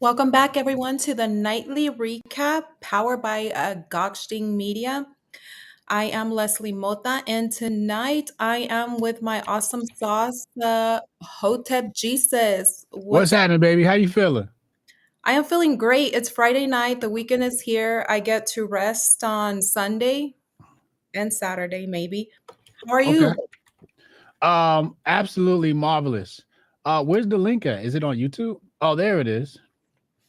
Welcome back, everyone, to the nightly recap powered by Gokhshtein Media. I am Leslie Mota, and tonight I am with my awesome sauce, Hotep Jesus. What's What's up? happening, baby? How you feeling? I am feeling great. It's Friday night. The weekend is here. I get to rest on Sunday and Saturday, maybe. How are Okay. you? Absolutely marvelous. Where's the link at? Is it on YouTube? Oh, there it is.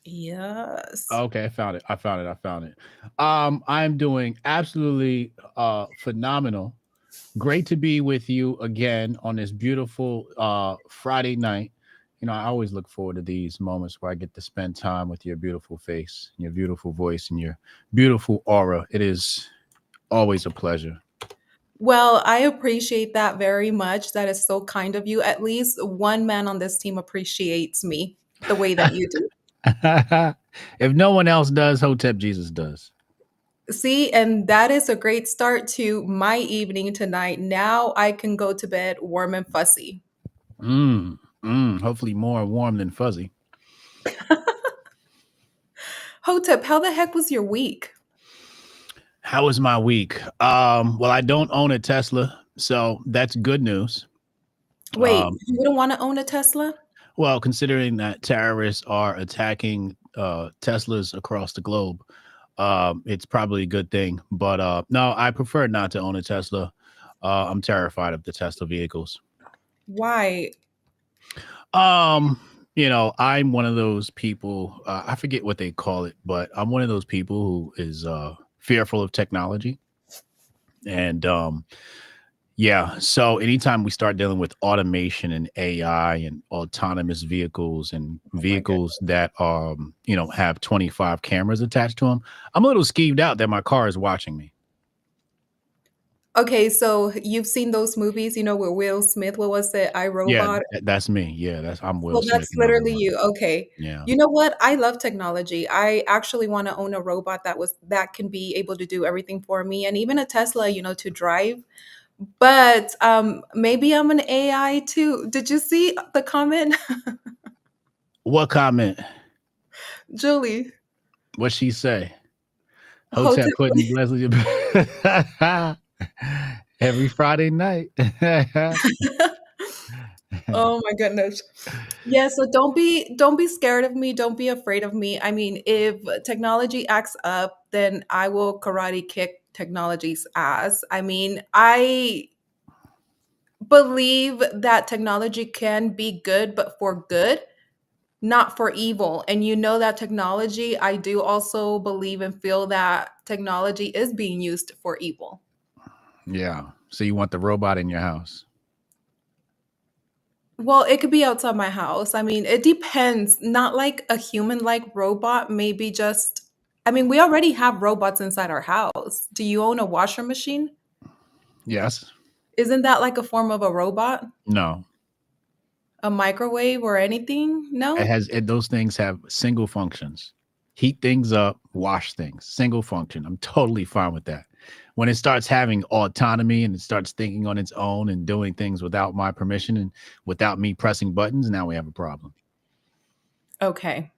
Yes. Okay, I found it. I found it. I'm doing absolutely phenomenal. Great to be with you again on this beautiful Friday night. You know, I always look forward to these moments where I get to spend time with your beautiful face, your beautiful voice, and your beautiful aura. It is always a pleasure. Well, I appreciate that very much. That is so kind of you. At least one man on this team appreciates me the way that you do. If no one else does, Hotep Jesus does. See, and that is a great start to my evening tonight. Now I can go to bed warm and fussy. Hopefully more warm than fuzzy. Hotep, how the heck was your week? How was my week? Well, I don't own a Tesla, so that's good news. Wait, Um, you wouldn't want to own a Tesla? well, considering that terrorists are attacking Teslas across the globe, it's probably a good thing. But no, I prefer not to own a Tesla. I'm terrified of the Tesla vehicles. Why? Um, I'm one of those people. I forget what they call it, but I'm one of those people who is fearful of technology. And yeah, so anytime we start dealing with automation and AI and autonomous vehicles and Oh my god. vehicles that have 25 cameras attached to them, I'm a little skeeved out that my car is watching me. Okay, so you've seen those movies, with Will Smith. What was it? I Yeah, Robot. that's me. Yeah, that's I'm Will So Smith that's in that literally robot. you. Okay. Yeah. You know what? I love technology. I actually want to own a robot that can be able to do everything for me, and even a Tesla, to drive. But maybe I'm an AI too. Did you see the comment? What comment? Julie, What she say? Hotep Hotep. putting Leslie every Friday night. Oh my goodness. Yeah, so don't be scared of me. Don't be afraid of me. I mean, if technology acts up, then I will karate kick technology's ass. I mean, I believe that technology can be good, but for good, not for evil. And that technology, I do also believe and feel that technology is being used for evil. Yeah. So you want the robot in your house? Well, it could be outside my house. I mean, it depends. Not like a human like robot, maybe just, I mean, we already have robots inside our house. Do you own a washer machine? Yes. Isn't that like a form of a robot? No. A microwave or anything? No? Those things have single functions. Heat things up, wash things. Single function. I'm totally fine with that. When it starts having autonomy and it starts thinking on its own and doing things without my permission and without me pressing buttons, now we have a problem. Okay.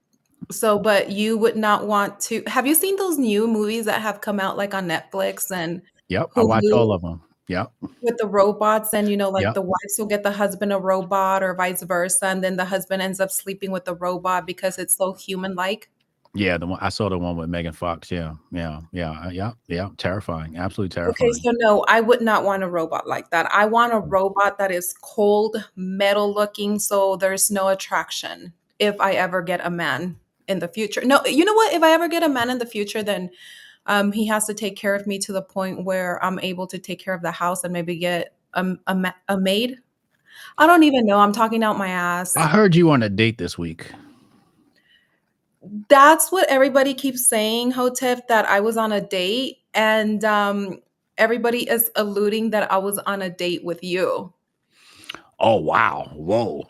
So, but you would not want to. Have you seen those new movies that have come out like on Netflix and Yep. I watch Hulu all of them. Yep. with the robots? And, like Yep. the wives will get the husband a robot or vice versa. And then the husband ends up sleeping with the robot because it's so human like. Yeah, the one I saw the one with Megan Fox. Yeah, yeah, yeah, yeah, yeah. Terrifying, absolutely Okay, terrifying. so no, I would not want a robot like that. I want a robot that is cold, metal looking, so there's no attraction if I ever get a man in the future. No, you know what? If I ever get a man in the future, then he has to take care of me to the point where I'm able to take care of the house and maybe get a maid. I don't even know. I'm talking out my I ass. heard you on a date this week. That's what everybody keeps saying, Hotep, that I was on a date, and everybody is alluding that I was on a date with you. Oh wow. Whoa.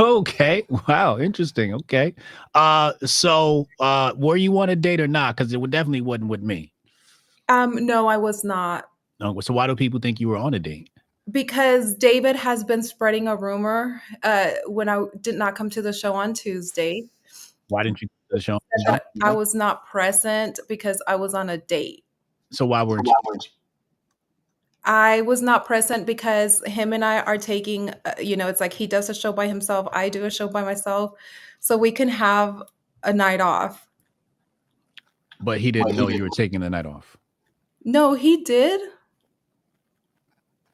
Okay. Wow. Interesting. Okay. So were you on a date or not? Because it would definitely wasn't with me. No, I was not. So why do people think you were on a date? Because David has been spreading a rumor when I did not come to the show on Tuesday. Why didn't you do the show on Said Tuesday? that I was not present because I was on a date. So why weren't you? I was not present because him and I are taking, it's like he does a show by himself, I do a show by myself, so we can have a night off. But he didn't know you were taking the night off. No, he did,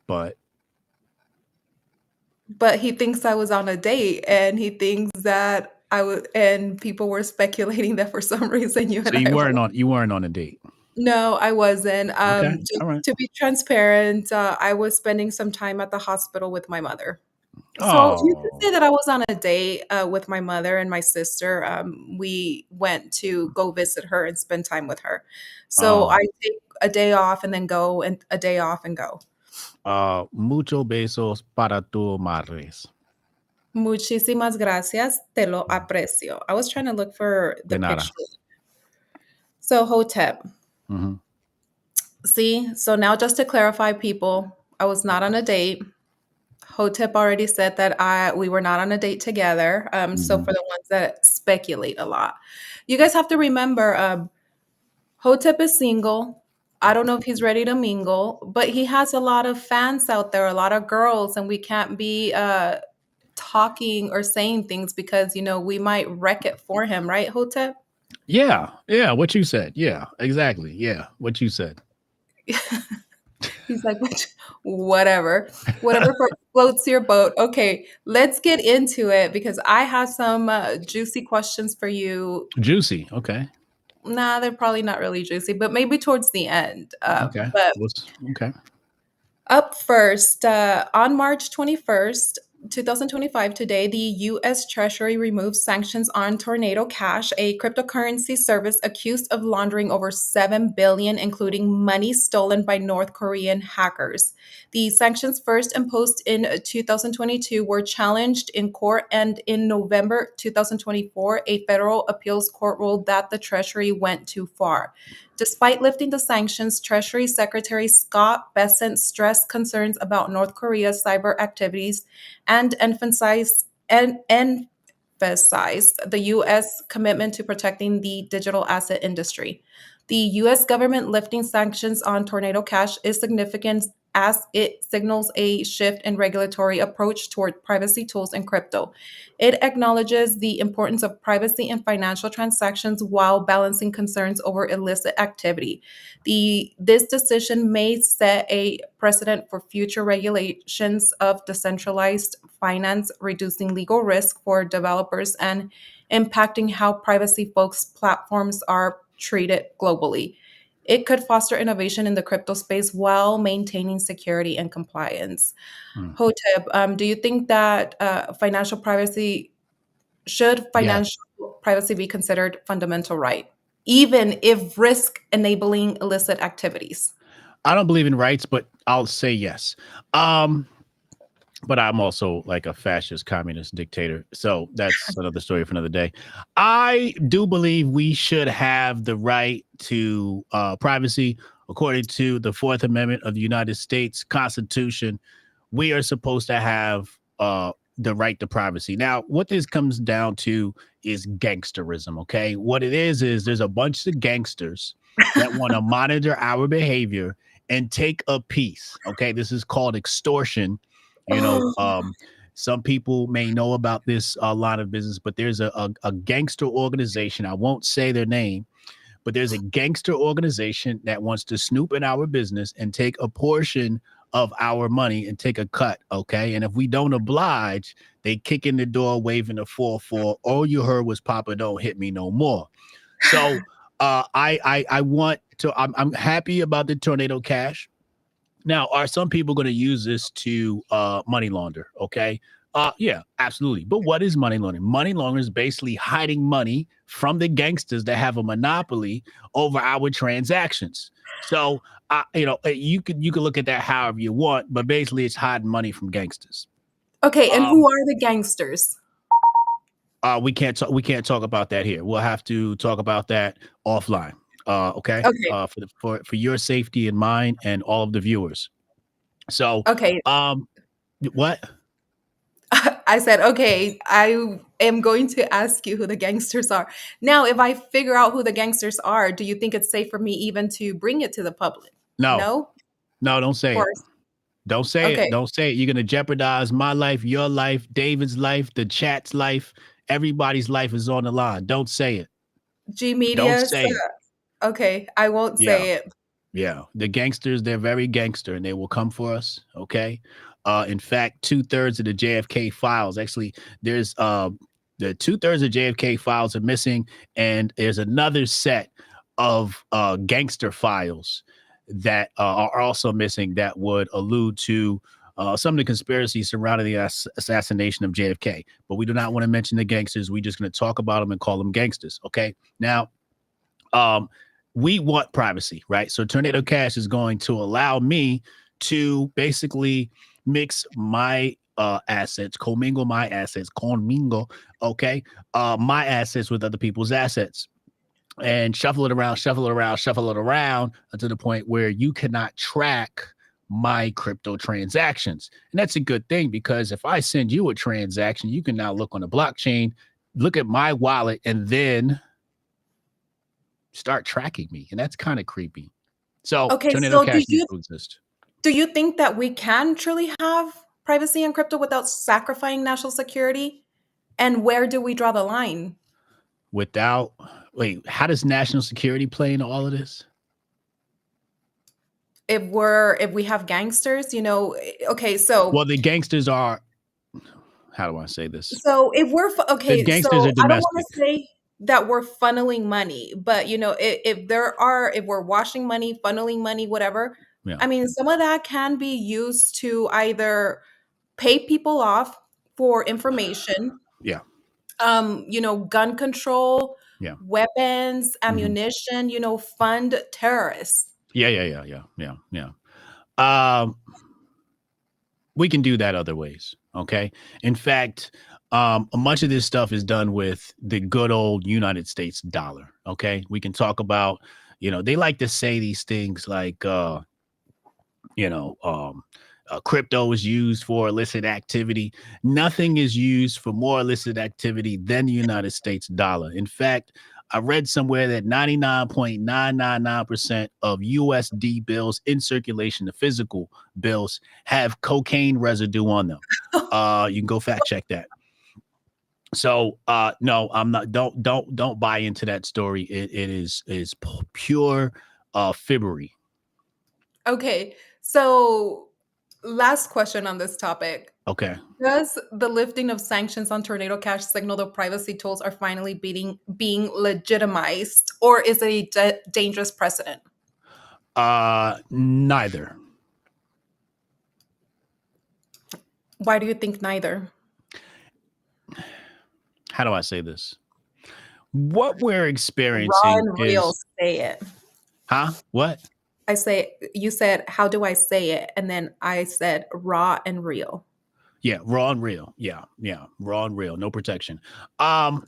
But but he thinks I was on a date, and he thinks that I would, and people were speculating that for some reason you so and I were. you weren't on a date. No, I wasn't. Okay. Just All right. to be transparent, I was spending some time at the hospital with my mother. So you could Oh. say that I was on a date with my mother and my sister. We went to go visit her and spend time with her. So I Oh. take a day off and then go, and a day off and go. Mucho besos para tu madres. Muchísimas gracias, te lo aprecio. I was trying to look for the De nada. picture. So Hotep, Hmm. see, so now just to clarify, people, I was not on a date. Hotep already said that we were not on a date together. So Hmm. for the ones that speculate a lot, you guys have to remember, Hotep is single. I don't know if he's ready to mingle, but he has a lot of fans out there, a lot of girls, and we can't be talking or saying things because we might wreck it for him, right, Hotep? Yeah. Yeah. What you said. Yeah. Exactly. Yeah. What you said. He's like, whatever, whatever floats your boat. Okay, let's get into it because I have some juicy questions for you. Juicy. Okay. Nah, they're probably not really juicy, but maybe towards the end. Okay. But What's okay? up first, on March 21st, 2025, today, the U.S. Treasury removed sanctions on Tornado Cash, a cryptocurrency service accused of laundering over $7 billion, including money stolen by North Korean hackers. The sanctions, first imposed in 2022, were challenged in court, and in November 2024, a federal appeals court ruled that the Treasury went too far. Despite lifting the sanctions, Treasury Secretary Scott Bessent stressed concerns about North Korea's cyber activities and emphasized the U.S. commitment to protecting the digital asset industry. The U.S. government lifting sanctions on Tornado Cash is significant as it signals a shift in regulatory approach toward privacy tools and crypto. It acknowledges the importance of privacy in financial transactions while balancing concerns over illicit activity. This decision may set a precedent for future regulations of decentralized finance, reducing legal risk for developers and impacting how privacy focused platforms are treated globally. It could foster innovation in the crypto space while maintaining security and compliance. Hmm. Hotep, do you think that Yes. financial privacy be considered fundamental right, even if risk enabling illicit activities? I don't believe in rights, but I'll say yes. Um, but I'm also like a fascist communist dictator. So that's another story for another day. I do believe we should have the right to privacy according to the Fourth Amendment of the United States Constitution. We are supposed to have the right to privacy. Now, what this comes down to is gangsterism. Okay. What it is there's a bunch of gangsters that want to monitor our behavior and take a piece. Okay. This is called extortion. You know, Oh, some people may know about this line of business, but there's a gangster organization. I won't say their name, but there's a gangster organization that wants to snoop in our business and take a portion of our money and take a cut. Okay. And if we don't oblige, they kick in the door waving the 4-4. All you heard was Papa, don't hit me no more. So I want to, I'm happy about the Tornado Cash. Now, are some people going to use this to money launder? Okay. Yeah, absolutely. But what is money laundering? Money laundering is basically hiding money from the gangsters that have a monopoly over our transactions. So, you could look at that however you want, but basically, it's hiding money from gangsters. Okay, and Um, who are the gangsters? we can't talk about that here. We'll have to talk about that offline. Okay. Okay, For your safety and mine and all of the viewers. So, okay. um, what? I said, okay, I am going to ask you who the gangsters are. Now, if I figure out who the gangsters are, do you think it's safe for me even to bring it to the public? No, No? no, don't say Or, it. Don't say it. okay, Don't say it. You're gonna jeopardize my life, your life, David's life, the chat's life. Everybody's life is on the line. Don't say it. G Don't Media, say it. okay, I won't Yeah. say it. Yeah, the gangsters, they're very gangster and they will come for us. Okay. In fact, two-thirds of the JFK files, actually, there's the two-thirds of JFK files are missing, and there's another set of gangster files that are also missing that would allude to some of the conspiracies surrounding the assassination of JFK. But we do not want to mention the gangsters. We're just going to talk about them and call them gangsters. Okay. Now, um, we want privacy, right? So Tornado Cash is going to allow me to basically mix my commingle, okay, my assets with other people's assets and shuffle it around, shuffle it around, shuffle it around to the point where you cannot track my crypto transactions. And that's a good thing because if I send you a transaction, you can now look on the blockchain, look at my wallet, and then start tracking me, and that's kind of creepy. So Okay, Tornado so Cash needs to exist do you think that we can truly have privacy in crypto without sacrificing national security? And where do we draw the line? without. Wait, how does national security play into all of this? If we have gangsters, okay, Well, the gangsters are. How do I say this? if we're The okay, so gangsters are I don't want domestic. to say that we're funneling money, but if we're washing money, funneling money, whatever, Yeah, I mean, some of that can be used to either pay people off for information, yeah, gun control, yeah. weapons, Hmm. ammunition, fund terrorists. Yeah, yeah, yeah, yeah, yeah, yeah. Um, we can do that other ways. Okay. In fact, much of this stuff is done with the good old United States dollar. Okay. We can talk about, they like to say these things like, you know, crypto is used for illicit activity. Nothing is used for more illicit activity than the United States dollar. In fact, I read somewhere that 99.999% of USD bills in circulation, the physical bills, have cocaine residue on them. You can go fact check that. So no, I'm not. Don't buy into that story. It is pure fibbery. Okay, so last question on this topic. Okay. Does the lifting of sanctions on Tornado Cash signal the privacy tools are finally being legitimized, or is it a dangerous precedent? Neither. Why do you think neither? How do I say this? What we're Raw experiencing and real, is, say it. huh? What? I say, you said, how do I say it? And then I said, raw and real. Yeah, raw and real. Yeah, yeah, raw and real. No protection. Um,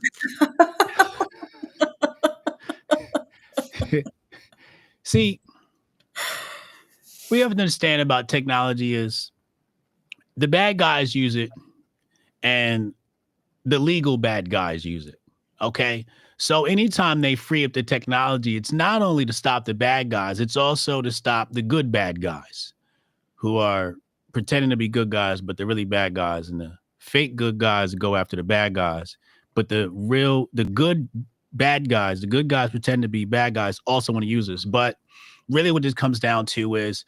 see, we have to understand about technology is the bad guys use it and the legal bad guys use it. Okay. So anytime they free up the technology, it's not only to stop the bad guys, it's also to stop the good bad guys who are pretending to be good guys, but they're really bad guys. And the fake good guys go after the bad guys. But the good bad guys, the good guys pretend to be bad guys also want to use this. But really what this comes down to is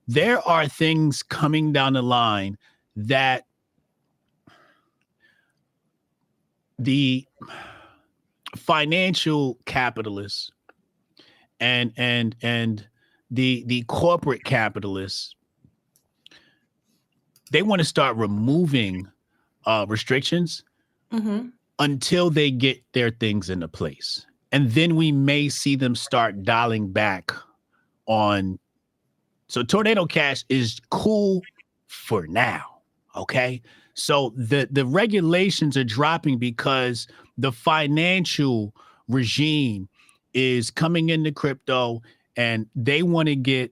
there are things coming down the line that the financial capitalists and the corporate capitalists they want to start removing restrictions Hmm. until they get their things into place. And then we may see them start dialing back on. So Tornado Cash is cool for now. Okay. So the regulations are dropping because the financial regime is coming into crypto, and they want to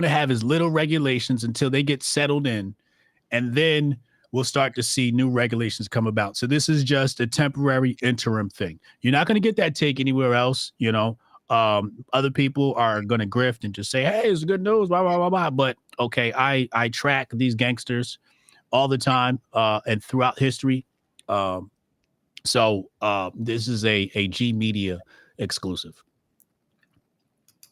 have as little regulations until they get settled in, and then we'll start to see new regulations come about. So this is just a temporary interim thing. You're not going to get that take anywhere else. Other people are going to grift and just say, "Hey, it's good news," blah blah blah blah. But okay, I track these gangsters all the time and throughout history. Um, this is a G Media exclusive.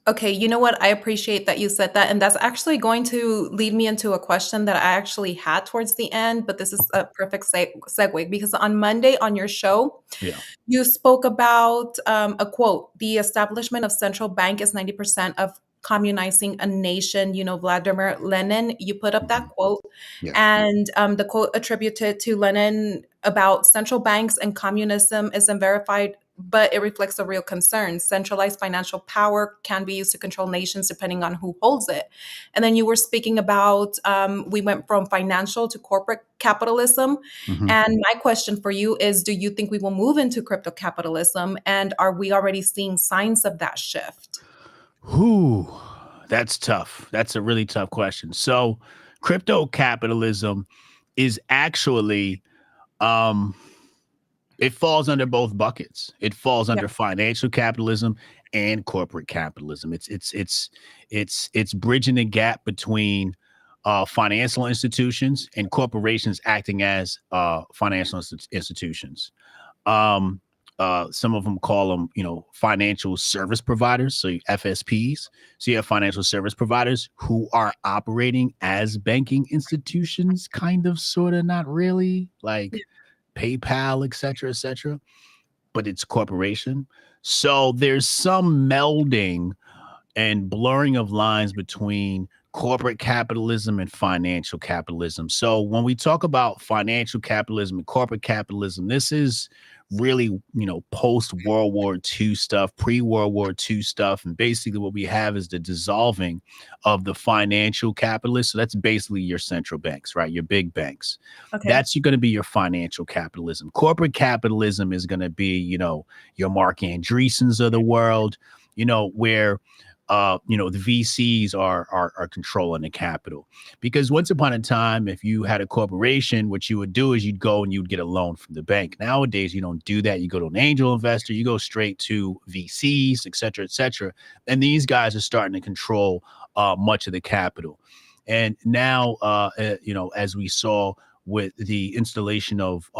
Okay, you know what? I appreciate that you said that. And that's actually going to lead me into a question that I actually had towards the end, but this is a perfect segue because on Monday on your show, Yeah. you spoke about a quote: "The establishment of central bank is 90% of communizing a nation." You know, Vladimir Lenin, you put up that Mhm. quote. Yeah. And the quote attributed to Lenin about central banks and communism isn't verified, but it reflects a real concern. Centralized financial power can be used to control nations depending on who holds it. And then you were speaking about we went from financial to corporate capitalism. Mhm. And my question for you is, do you think we will move into crypto capitalism? And are we already seeing signs of that shift? Whew, that's tough. That's a really tough question. So, crypto capitalism is actually um it falls under both buckets. It falls Yeah. under financial capitalism and corporate capitalism. It's bridging the gap between financial institutions and corporations acting as financial institutions. Um, some of them call them, financial service providers, so FSPs. So you have financial service providers who are operating as banking institutions, kind of, sort of, not really, like PayPal, et cetera, et cetera, but it's corporation. So there's some melding and blurring of lines between corporate capitalism and financial capitalism. So when we talk about financial capitalism and corporate capitalism, this is really, post World War II stuff, pre World War II stuff. And basically what we have is the dissolving of the financial capitalists. So that's basically your central banks, right? Your big banks. Okay. That's going to be your financial capitalism. Corporate capitalism is going to be, your Mark Andreessens of the world, where the VCs are controlling the capital. Because once upon a time, if you had a corporation, what you would do is you'd go and you'd get a loan from the bank. Nowadays, you don't do that. You go to an angel investor, you go straight to VCs, et cetera, et cetera. And these guys are starting to control much of the capital. And now, as we saw with the installation of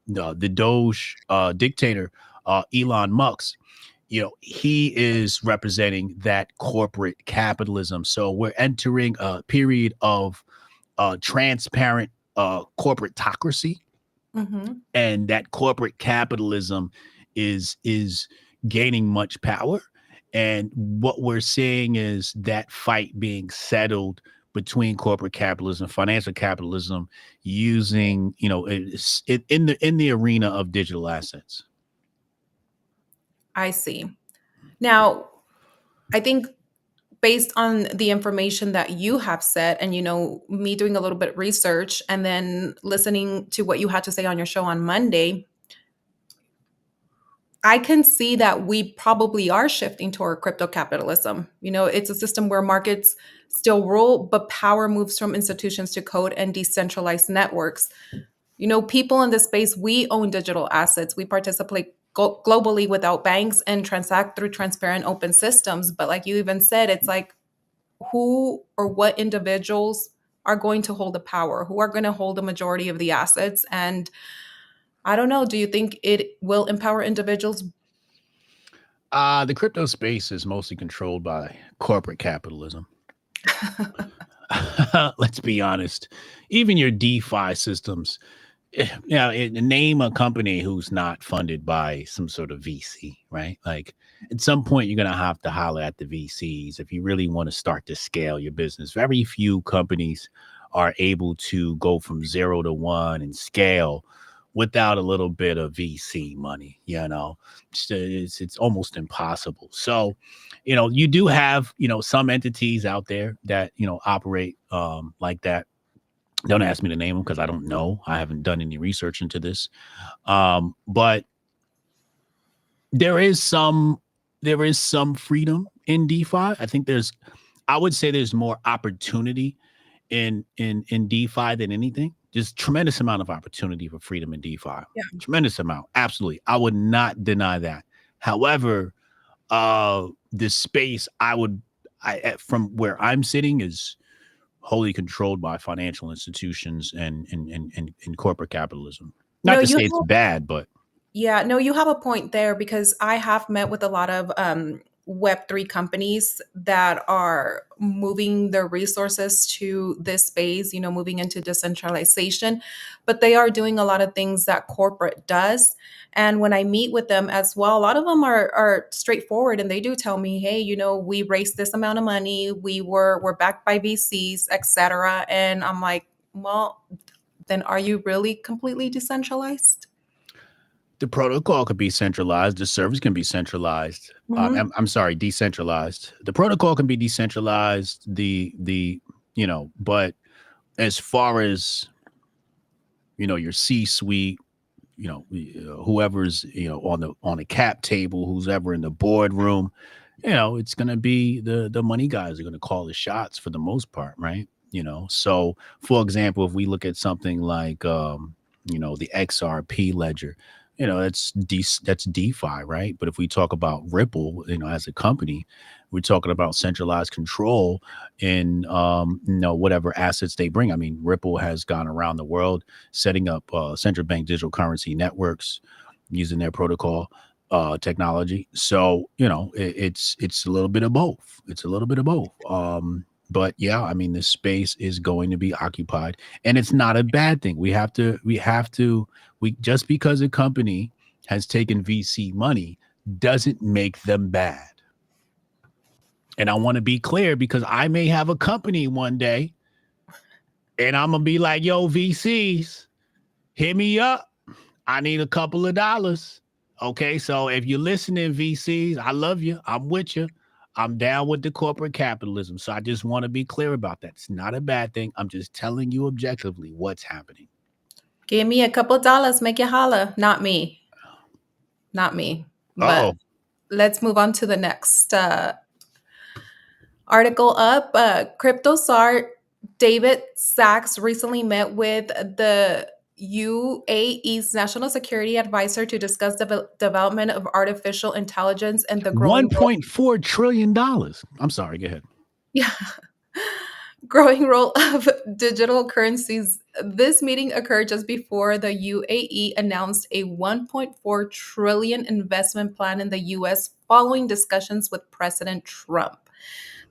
the Doge dictator, Elon Musk, he is representing that corporate capitalism. So we're entering a period of transparent corporatocracy, Hmm. and that corporate capitalism is gaining much power. And what we're seeing is that fight being settled between corporate capitalism and financial capitalism, using, in the arena of digital assets. I see. Now, I think based on the information that you have said and me doing a little bit of research and then listening to what you had to say on your show on Monday, I can see that we probably are shifting toward crypto capitalism. It's a system where markets still rule, but power moves from institutions to code and decentralized networks. People in this space, we own digital assets. We participate globally without banks and transact through transparent open systems. But like you even said, it's like, who or what individuals are going to hold the power, who are going to hold the majority of the assets. And I don't know, do you think it will empower individuals? The crypto space is mostly controlled by corporate capitalism. Let's be honest. Even your DeFi systems, name a company who's not funded by some sort of VC, right? Like, at some point, you're going to have to holler at the VCs if you really want to start to scale your business. Very few companies are able to go from 0 to 1 and scale without a little bit of VC money. It's almost impossible. So, you do have, some entities out there that, operate like that. Don't ask me to name them because I don't know. I haven't done any research into this. But there is some freedom in DeFi. I would say there's more opportunity in DeFi than anything. Just tremendous amount of opportunity for freedom in DeFi. Yeah. Tremendous amount. Absolutely. I would not deny that. However, the space from where I'm sitting is wholly controlled by financial institutions and corporate capitalism. No, Not to you say it's bad, but Yeah, no, you have a point there because I have met with a lot of Web3 companies that are moving their resources to this space, moving into decentralization, but they are doing a lot of things that corporate does. And when I meet with them as well, a lot of them are straightforward and they do tell me, hey, we raised this amount of money, we're backed by VCs, etc. And I'm like, well, then are you really completely decentralized? the protocol could be centralized. The service can be centralized. Mhm. I'm sorry, decentralized. The protocol can be decentralized. But as far as your C-suite, whoever's on the cap table, who's ever in the boardroom, it's going to be the money guys are going to call the shots for the most part, right? So for example, if we look at something like the XRP ledger, that's DeFi, right? But if we talk about Ripple, as a company, we're talking about centralized control in whatever assets they bring. I mean, Ripple has gone around the world setting up central bank digital currency networks using their protocol technology. So it's a little bit of both. It's a little bit of both. But yeah, I mean, the space is going to be occupied, and it's not a bad thing. We just because a company has taken VC money doesn't make them bad. And I want to be clear because I may have a company one day and I'm going to be like, yo, VCs, hit me up. I need a couple of dollars. Okay. So if you're listening, VCs, I love you. I'm with you. I'm down with the corporate capitalism. So I just want to be clear about that. It's not a bad thing. I'm just telling you objectively what's happening. Give me a couple dollars, make you holla. Not me. Not me. But Oh, let's move on to the next article up. Crypto czar David Sachs recently met with the UAE's National Security Advisor to discuss the development of artificial intelligence and the growing role. $1.4 trillion. I'm sorry. Go ahead. Yeah. Growing role of digital currencies. This meeting occurred just before the UAE announced a 1.4 trillion investment plan in the US following discussions with President Trump.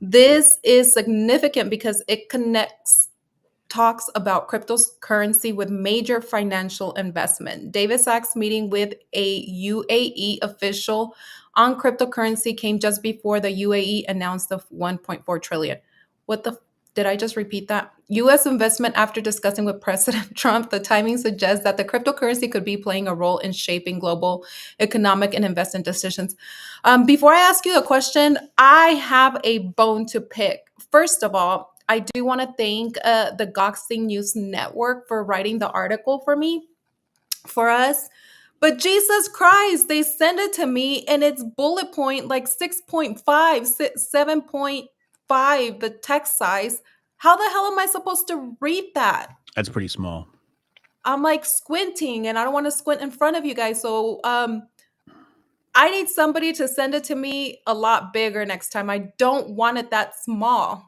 This is significant because it connects talks about cryptocurrency with major financial investment. David Sachs meeting with a UAE official on cryptocurrency came just before the UAE announced the 1.4 trillion. What the did I just repeat that? US investment after discussing with President Trump, the timing suggests that the cryptocurrency could be playing a role in shaping global economic and investment decisions. Before I ask you a question, I have a bone to pick. First of all, I do want to thank the Gokhshtein News Network for writing the article for us. But Jesus Christ, they send it to me and it's bullet point like 6.5, 7.5, the text size. How the hell am I supposed to read that? That's pretty small. I'm like squinting and I don't want to squint in front of you guys. So I need somebody to send it to me a lot bigger next time. I don't want it that small.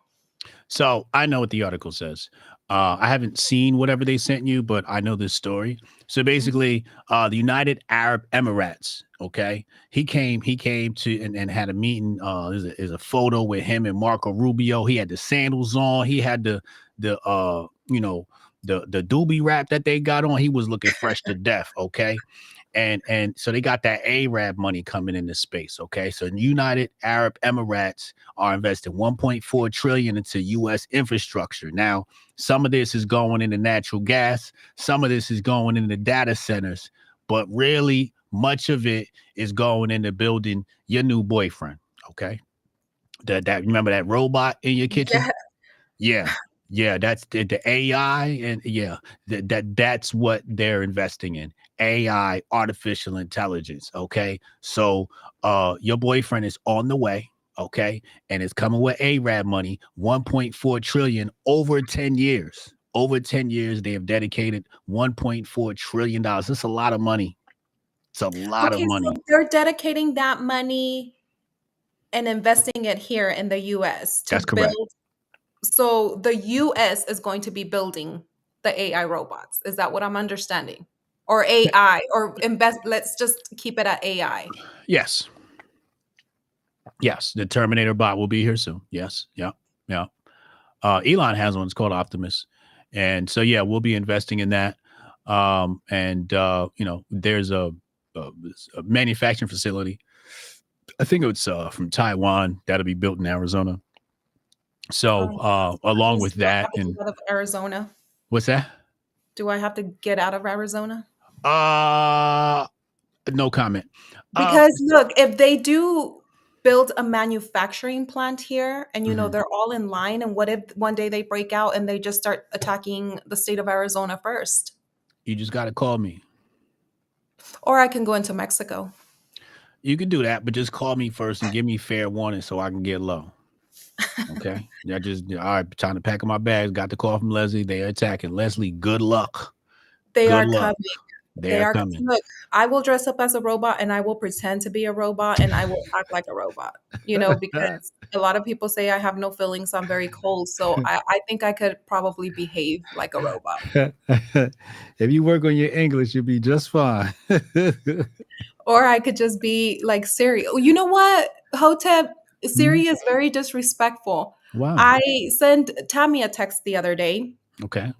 So I know what the article says. I haven't seen whatever they sent you, but I know this story. So basically, the United Arab Emirates. Okay, he came to and had a meeting. There's a photo with him and Marco Rubio. He had the sandals on. He had the the doobie wrap that they got on. He was looking fresh to death. Okay, And so they got that Arab money coming into space. Okay, so United Arab Emirates are investing 1.4 trillion into U.S. infrastructure. Now, some of this is going into natural gas, some of this is going into data centers, but really much of it is going into building your new boyfriend. Okay, that remember that robot in your kitchen? Yeah. Yeah. Yeah, that's the AI, and yeah, that's what they're investing in. AI, artificial intelligence, okay? So your boyfriend is on the way, okay? And it's coming with ARAB money, 1.4 trillion over 10 years. Over 10 years they have dedicated 1.4 trillion dollars. That's a lot of money. It's a lot of Okay, money. so they're dedicating that money and investing it here in the US to That's correct. build. So the US is going to be building the AI robots. Is that what I'm understanding? Or AI, or invest, let's just keep it at AI. Yes. Yes, the Terminator bot will be here soon. Yes. Yeah. Yeah. Elon has one. It's called Optimus, and so yeah, we'll be investing in that. And there's a, a manufacturing facility. I think it's from Taiwan that'll be built in Arizona. So along with Do I that, have to and get out of Arizona? what's that? Do I have to get out of Arizona? Uh, no comment. Uh, Because look, if they do build a manufacturing plant here and mhm. they're all in line, and what if one day they break out and they just start attacking the state of Arizona first? You just got to call me. Or I can go into Mexico. You can do that, but just call me first and give me fair warning so I can get low. Okay. Yeah, just all right. Time to pack up my bags. Got the call from Leslie. They are attacking. Leslie, good luck. They Good are luck. coming. They They are are, coming. look, I will dress up as a robot and I will pretend to be a robot and I will act like a robot, because a lot of people say I have no feelings, I'm very cold. So I think I could probably behave like a robot. If you work on your English, you'll be just fine. Or I could just be like Siri. Oh, you know what, Hotep? Mhm. Siri is very disrespectful. Wow. I sent Tammy a text the other day Okay.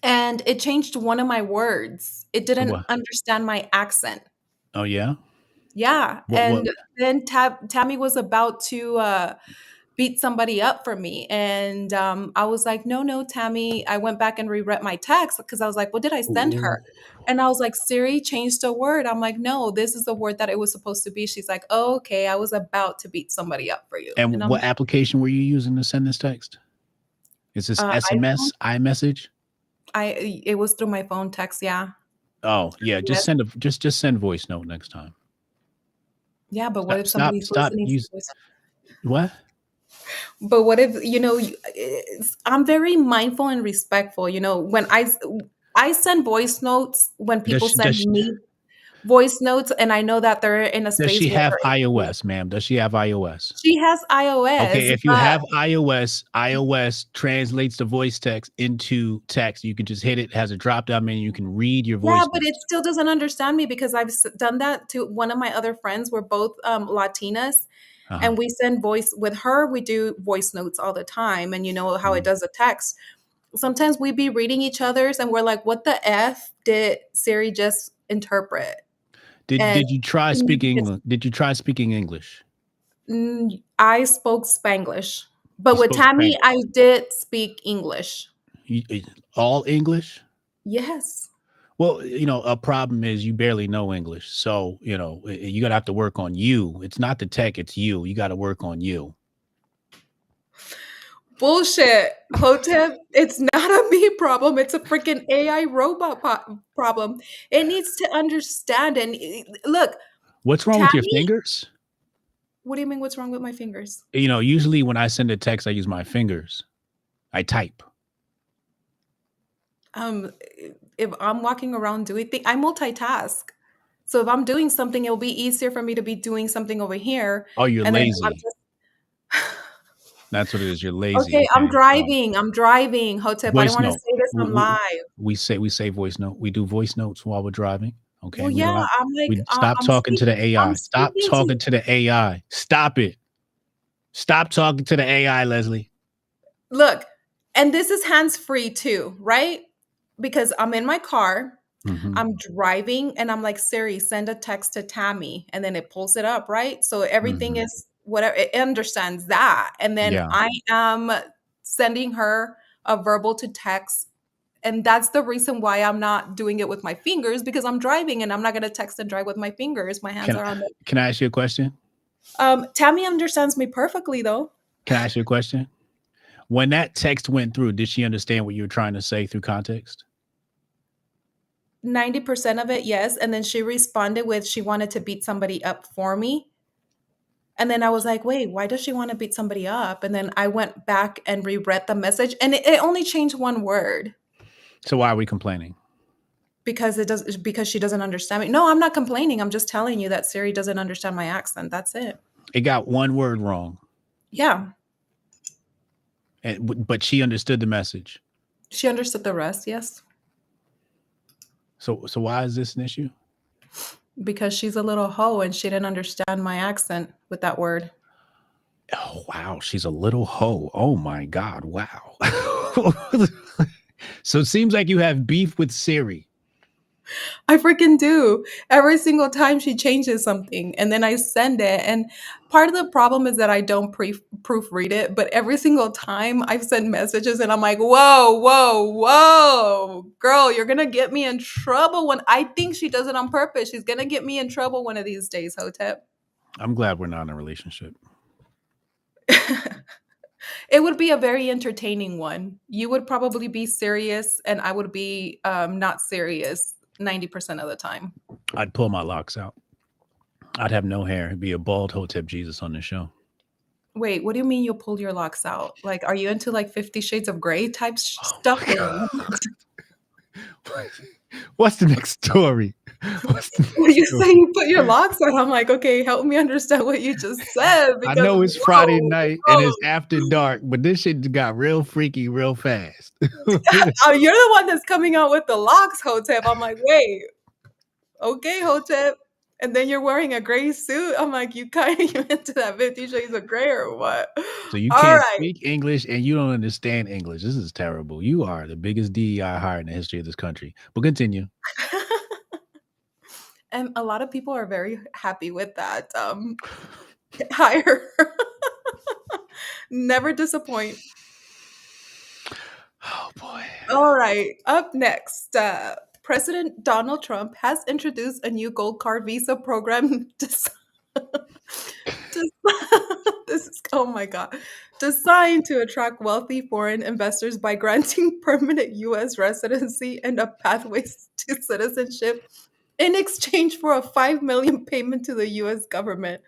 and it changed one of my words. It didn't What? understand my accent. Oh yeah. Yeah, What? and then Tammy was about to, beat somebody up for me, and, I was like, "No, no, Tammy." I went back and reread my text because I was like, "What did I send Ooh. her?" And I was like, "Siri changed a word." I'm like, "No, this is the word that it was supposed to be." She's like, "Oh, okay, I was about to beat somebody up for you." And And I'm what like, application were you using to send this text? Is this iPhone? SMS, iMessage? It was through my phone text, yeah. Oh yeah. Just Yes. send a just send voice note next time. Yeah, but what Stop. if Stop. somebody's Stop. listening to Use voice? what? But what if, I'm very mindful and respectful, when I send voice notes when Does people she, send does me voice notes and I know that they're in a Does space she where have they're able to. iOS, ma'am? Does she have iOS? She has Okay, iOS, if you but have iOS, iOS translates the voice text into text. You can just hit it, it has a drop down menu. You can read your yeah, voice but it notes. still doesn't understand me because I've done that to one of my other friends. We're both Latinas, Uh-huh. and we send voice with her. We do voice notes all the time, and you know how it Mhm. does a text. Sometimes we be reading each other's, and we're like, "What the f did Siri just interpret?" And Did you try speaking Did you try speaking English? I spoke Spanglish, but You with spoke Tammy, Spanish. I did speak English. All English? Yes. Well, a problem is you barely know English. So, you're gonna have to work on you. It's not the tech, it's you. You gotta work on you. Bullshit, Hotep. It's not a me problem. It's a freaking AI robot problem. It needs to understand. And look, What's wrong with your Tammy, fingers? what do you mean? What's wrong with my fingers? Usually when I send a text, I use my fingers. I type. Um, if I'm walking around doing things, I multitask. So if I'm doing something, it'll be easier for me to be doing something over here. Oh, you're And then I'm lazy. just That's what it is. You're lazy. okay. I'm Okay. driving. I'm driving, Hotep. I don't Voice want to note. say this We, on we, live. we say voice note. We do voice notes while we're driving. Okay. Well, We don't yeah, have. I'm like, We stop talking to the I'm AI. Stop speaking to. talking to the AI. Stop it. Stop talking to the AI, Leslie. Look, and this is hands free too, right? Because I'm in my car. Hmm. I'm driving and I'm like, Siri, send a text to Tammy. And then it pulls it up, right? So everything Hmm. is whatever, it understands that. And then Yeah. I am sending her a verbal to text. And that's the reason why I'm not doing it with my fingers because I'm driving and I'm not going to text and drive with my fingers. My hands Can are on the. can I ask you a question? Tammy understands me perfectly though. Can I ask you a question? When that text went through, did she understand what you were trying to say through context? 90% of it, yes. And then she responded with she wanted to beat somebody up for me. And then I was like, wait, why does she want to beat somebody up? And then I went back and reread the message and it only changed one word So why are we complaining? because she doesn't understand me. No, I'm not complaining. I'm just telling you that Siri doesn't understand my accent. That's it. It got one word wrong, Yeah. but she understood the message. She understood the rest, yes. So why is this an issue? Because she's a little hoe and she didn't understand my accent with that word. Oh wow, she's a little hoe. Oh my god, wow. So it seems like you have beef with Siri. I freaking do. Every single time she changes something and then I send it. And part of the problem is that I don't proofread it, but every single time I've sent messages and I'm like, whoa, whoa, whoa, girl, you're going to get me in trouble when I think she does it on purpose. She's going to get me in trouble one of these days, Hotep. I'm glad we're not in a relationship. It would be a very entertaining one. You would probably be serious and I would be not serious 90% of the time. I'd pull my locks out. I'd have no hair. It'd be a bald Hotep Jesus on the show. Wait, what do you mean you'll pull your locks out? Like, are you into like 50 Shades of Grey type Oh stuff? my Or god. What's the next story? What's the when next you story? say you put your locks out, I'm like, okay, help me understand what you just said I because know it's Friday whoa, night and whoa. it's after dark, but this shit got real freaky real fast. You're the one that's coming out with the locks, Hotep. I'm like, wait, okay, Hotep. And then you're wearing a gray suit. I'm like, you kind of you into that 50 Shades of Grey or what? So you All can't right. speak English and you don't understand English. This is terrible. You are the biggest DEI hire in the history of this country. But continue. And a lot of people are very happy with that hire. Never disappoint. Oh boy. All right, up next, President Donald Trump has introduced a new gold card visa program. This is oh my god, designed to attract wealthy foreign investors by granting permanent U.S. residency and a pathway to citizenship in exchange for a 5 million payment to the U.S. government.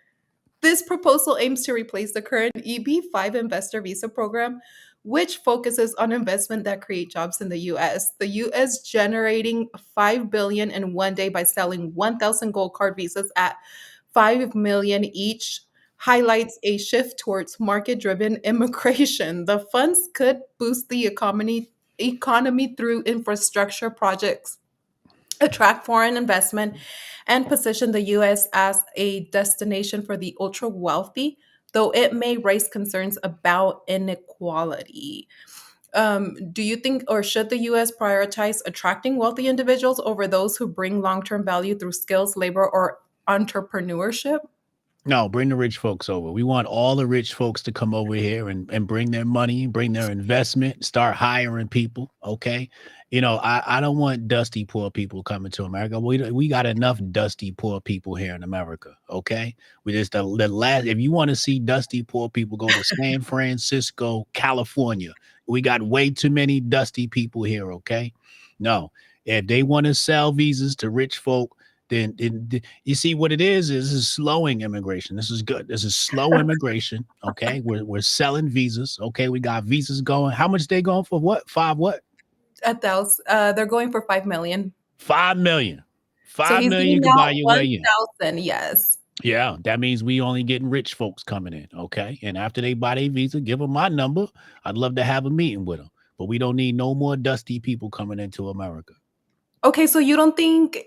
This proposal aims to replace the current EB-5 investor visa program, which focuses on investment that create jobs in the US. The US generating 5 billion in one day by selling 1,000 gold card visas at 5 million each highlights a shift towards market-driven immigration. The funds could boost the economy through infrastructure projects, attract foreign investment, and position the US as a destination for the ultra wealthy, though it may raise concerns about inequality. Do you think, or should the US prioritize attracting wealthy individuals over those who bring long term value through skills, labor, or entrepreneurship? No, bring the rich folks over. We want all the rich folks to come over here and bring their money, bring their investment, start hiring people. Okay. I don't want dusty poor people coming to America. We got enough dusty poor people here in America. Okay. We just the last if you want to see dusty poor people, go to San Francisco, California. We got way too many dusty people here. Okay. No. If they want to sell visas to rich folk, then you see what it is this is slowing immigration. This is good. This is slow immigration. Okay, we're selling visas. Okay, we got visas going. How much they going for? What? Five what? At Dows, they're going for 5 million. 5 million. So Five he's million. You giving can buy out your way in. 1,000. Yes. Yeah, that means we only getting rich folks coming in. Okay, and after they buy their visa, give them my number. I'd love to have a meeting with them. But we don't need no more dusty people coming into America. Okay, so you don't think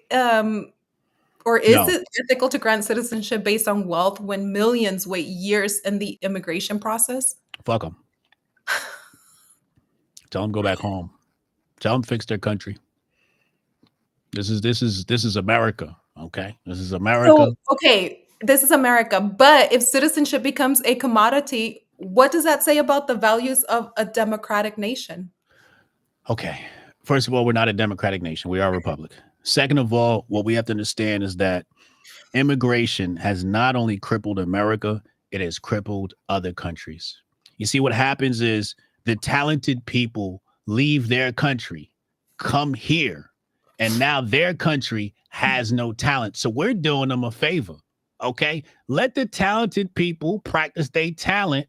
or is No, it ethical to grant citizenship based on wealth when millions wait years in the immigration process? fuck them. Tell them go back home. Tell them fix their country. This is America. Okay, this is America. So, okay, this is America, but if citizenship becomes a commodity, what does that say about the values of a democratic nation? Okay. First of all, we're not a democratic nation. We are a republic. Second of all, what we have to understand is that immigration has not only crippled America, it has crippled other countries. You see, what happens is the talented people leave their country, come here, and now their country has no talent. So we're doing them a favor. Okay. Let the talented people practice their talent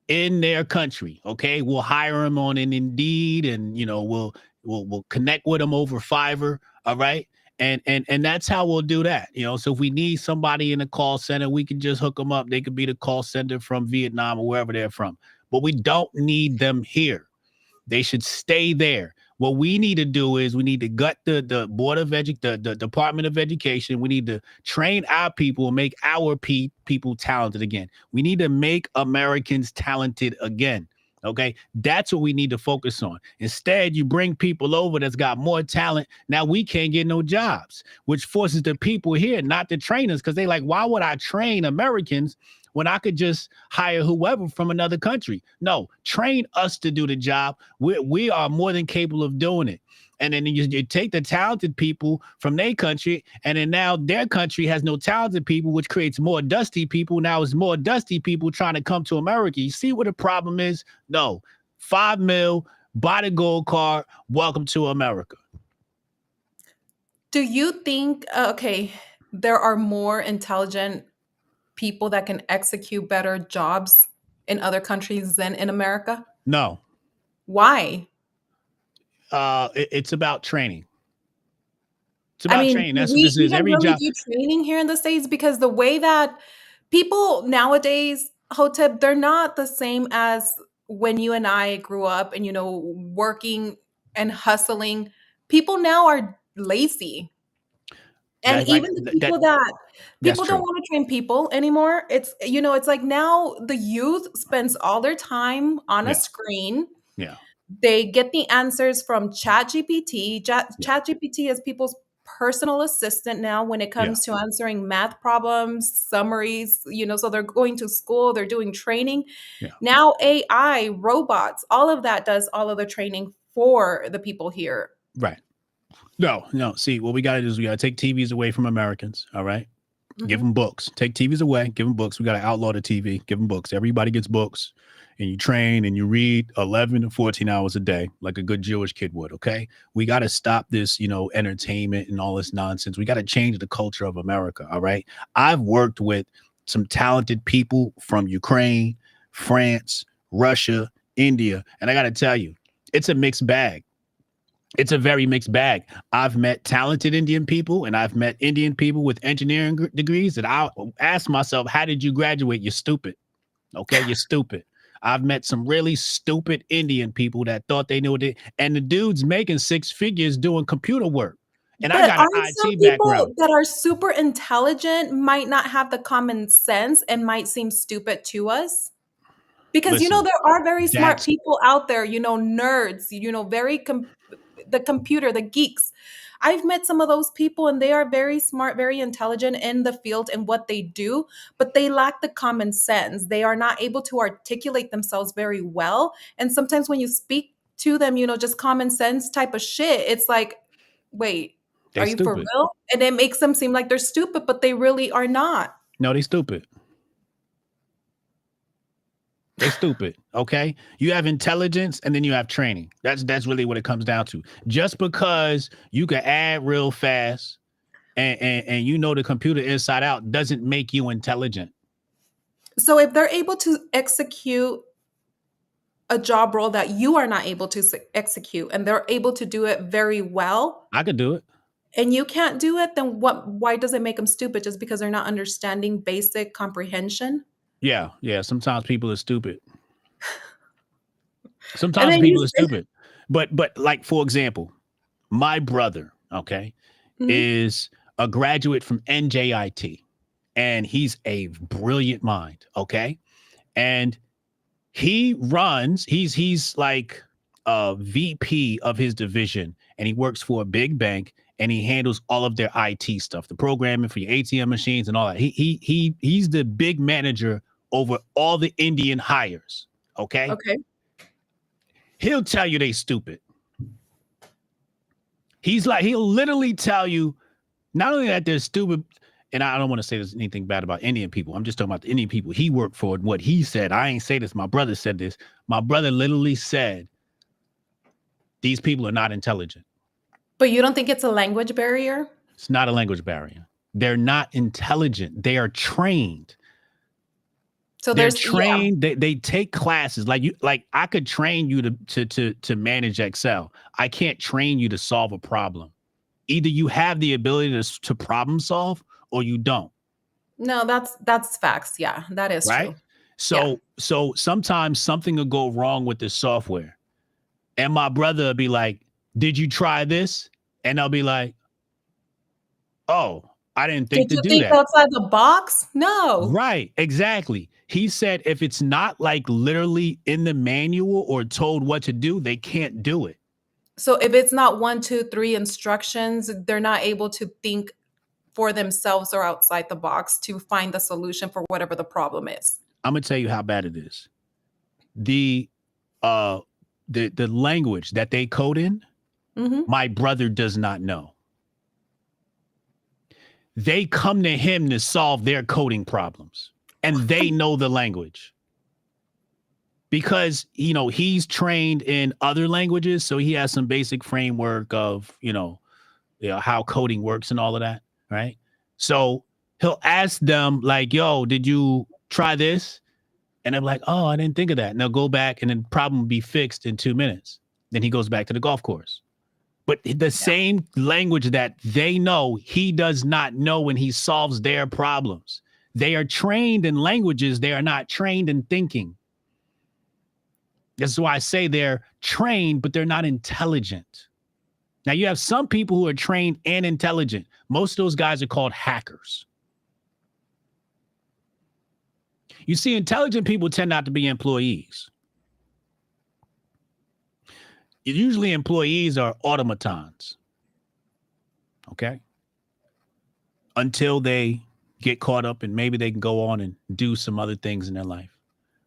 in their country. Okay, we'll hire them on an Indeed, and we'll connect with them over Fiverr. All right, and that's how we'll do that. So if we need somebody in the call center, we can just hook them up. They could be the call center from Vietnam or wherever they're from, but we don't need them here. They should stay there. What we need to do is we need to gut the board of the Department of Education. We need to train our people and make our people talented again. We need to make Americans talented again. Okay, that's what we need to focus on. Instead, you bring people over that's got more talent. Now we can't get no jobs, which forces the people here not to train us, because they like, why would I train Americans when I could just hire whoever from another country? No, train us to do the job. We are more than capable of doing it. And then you take the talented people from their country, and then now their country has no talented people, which creates more dusty people. Now it's more dusty people trying to come to America. You see what the problem is? No. 5 mil, buy the gold card, welcome to America. Do you think, okay, there are more intelligent people that can execute better jobs in other countries than in America? No. Why? It's about training. It's I about mean, training. do That's what we this is. even Every really job. do training here in the States? Because the way that people nowadays, Hotep, they're not the same as when you and I grew up and, working and hustling. People now are lazy. And That like even the that. people that That's people don't true. want to train people anymore. It's like now the youth spends all their time on a Yeah. screen. Yeah. They get the answers from ChatGPT. Yeah. ChatGPT is people's personal assistant now when it Yeah. comes to answering math problems, summaries, so they're going to school, they're doing training. Yeah. Now AI, robots, all of that does all of the training for the people here. Right. No, no. See, what we got to do is we got to take TVs away from Americans. All right. Give Mhm. them books. Take TVs away. Give them books. We got to outlaw the TV. Give them books. Everybody gets books, and you train and you read 11 to 14 hours a day like a good Jewish kid would. Okay. We got to stop this, entertainment and all this nonsense. We got to change the culture of America. All right. I've worked with some talented people from Ukraine, France, Russia, India, and I got to tell you, it's a mixed bag. It's a very mixed bag. I've met talented Indian people, and I've met Indian people with engineering degrees. And I ask myself, how did you graduate? You're stupid. Okay, you're stupid. I've met some really stupid Indian people that thought they knew what and the dude's making six figures doing computer work. And I But got an aren't some IT background. people that are super intelligent might not have the common sense and might seem stupid to us? Because, Listen, there are very smart that's people out there, nerds, very the computer, the geeks. I've met some of those people and they are very smart, very intelligent in the field and what they do, but they lack the common sense. They are not able to articulate themselves very well. And sometimes when you speak to them, just common sense type of shit, it's like, wait, they are you for stupid. real? And it makes them seem like they're stupid, but they really are not. No, they stupid. They stupid. Okay. You have intelligence and then you have training. That's really what it comes down to. Just because you can add real fast and you know the computer inside out doesn't make you intelligent. So if they're able to execute a job role that you are not able to execute and they're able to do it very well I could do it. and you can't do it, then why does it make them stupid just because they're not understanding basic comprehension? Yeah. Yeah. Sometimes people are stupid. And Sometimes then you people are say, stupid. But like for example, my brother, okay, mhm, is a graduate from NJIT and he's a brilliant mind, okay? And he's like a VP of his division and he works for a big bank, and he handles all of their IT stuff, the programming for your ATM machines and all that. He's the big manager over all the Indian hires. Okay, Okay. he'll tell you they stupid. He'll literally tell you not only that they're stupid, and I don't want to say there's anything bad about Indian people. I'm just talking about the Indian people he worked for and what he said. I ain't say this. My brother said this. My brother literally said these people are not intelligent. But you don't think it's a language barrier? It's not a language barrier. They're not intelligent. They are trained. So They're there's, yeah. trained. They take classes. Like I could train you to manage Excel. I can't train you to solve a problem. Either you have the ability to problem solve or you don't. No, that's facts. Yeah, that is Right? true. Yeah. So sometimes something will go wrong with the software. And my brother will be like, "Did you try this?" And I'll be like, "Oh, I didn't think Did to you do think that." outside the box? No. Right, exactly. He said if it's not like literally in the manual or told what to do, they can't do it. So if it's not one, two, three instructions, they're not able to think for themselves or outside the box to find the solution for whatever the problem is. I'm gonna tell you how bad it is. The uh the language that they code in, Mhm. my brother does not know. They come to him to solve their coding problems, and they know the language because he's trained in other languages, so he has some basic framework of how coding works and all of that, right? So he'll ask them like, "Yo, did you try this?" And I'm like, "Oh, I didn't think of that." And they'll go back, and then problem will be fixed in 2 minutes. Then he goes back to the golf course. But the Yeah. same language that they know, he does not know when he solves their problems. They are trained in languages. They are not trained in thinking. This is why I say they're trained, but they're not intelligent. Now, you have some people who are trained and intelligent. Most of those guys are called hackers. You see, intelligent people tend not to be employees. Usually, employees are automatons. Okay. Until they get caught up and maybe they can go on and do some other things in their life.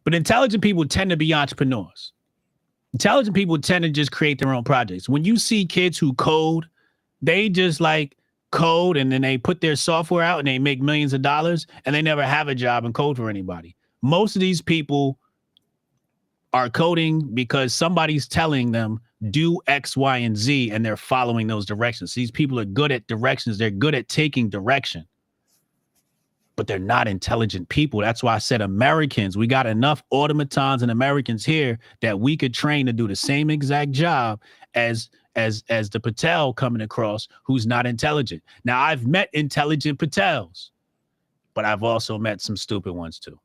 But intelligent people tend to be entrepreneurs. Intelligent people tend to just create their own projects. When you see kids who code, they just like code and then they put their software out and they make millions of dollars and they never have a job and code for anybody. Most of these people are coding because somebody's telling them do X, Y, and Z, and they're following those directions. These people are good at directions. They're good at taking direction, but they're not intelligent people. That's why I said Americans, we got enough automatons and Americans here that we could train to do the same exact job as the Patel coming across who's not intelligent. Now, I've met intelligent Patels, but I've also met some stupid ones too.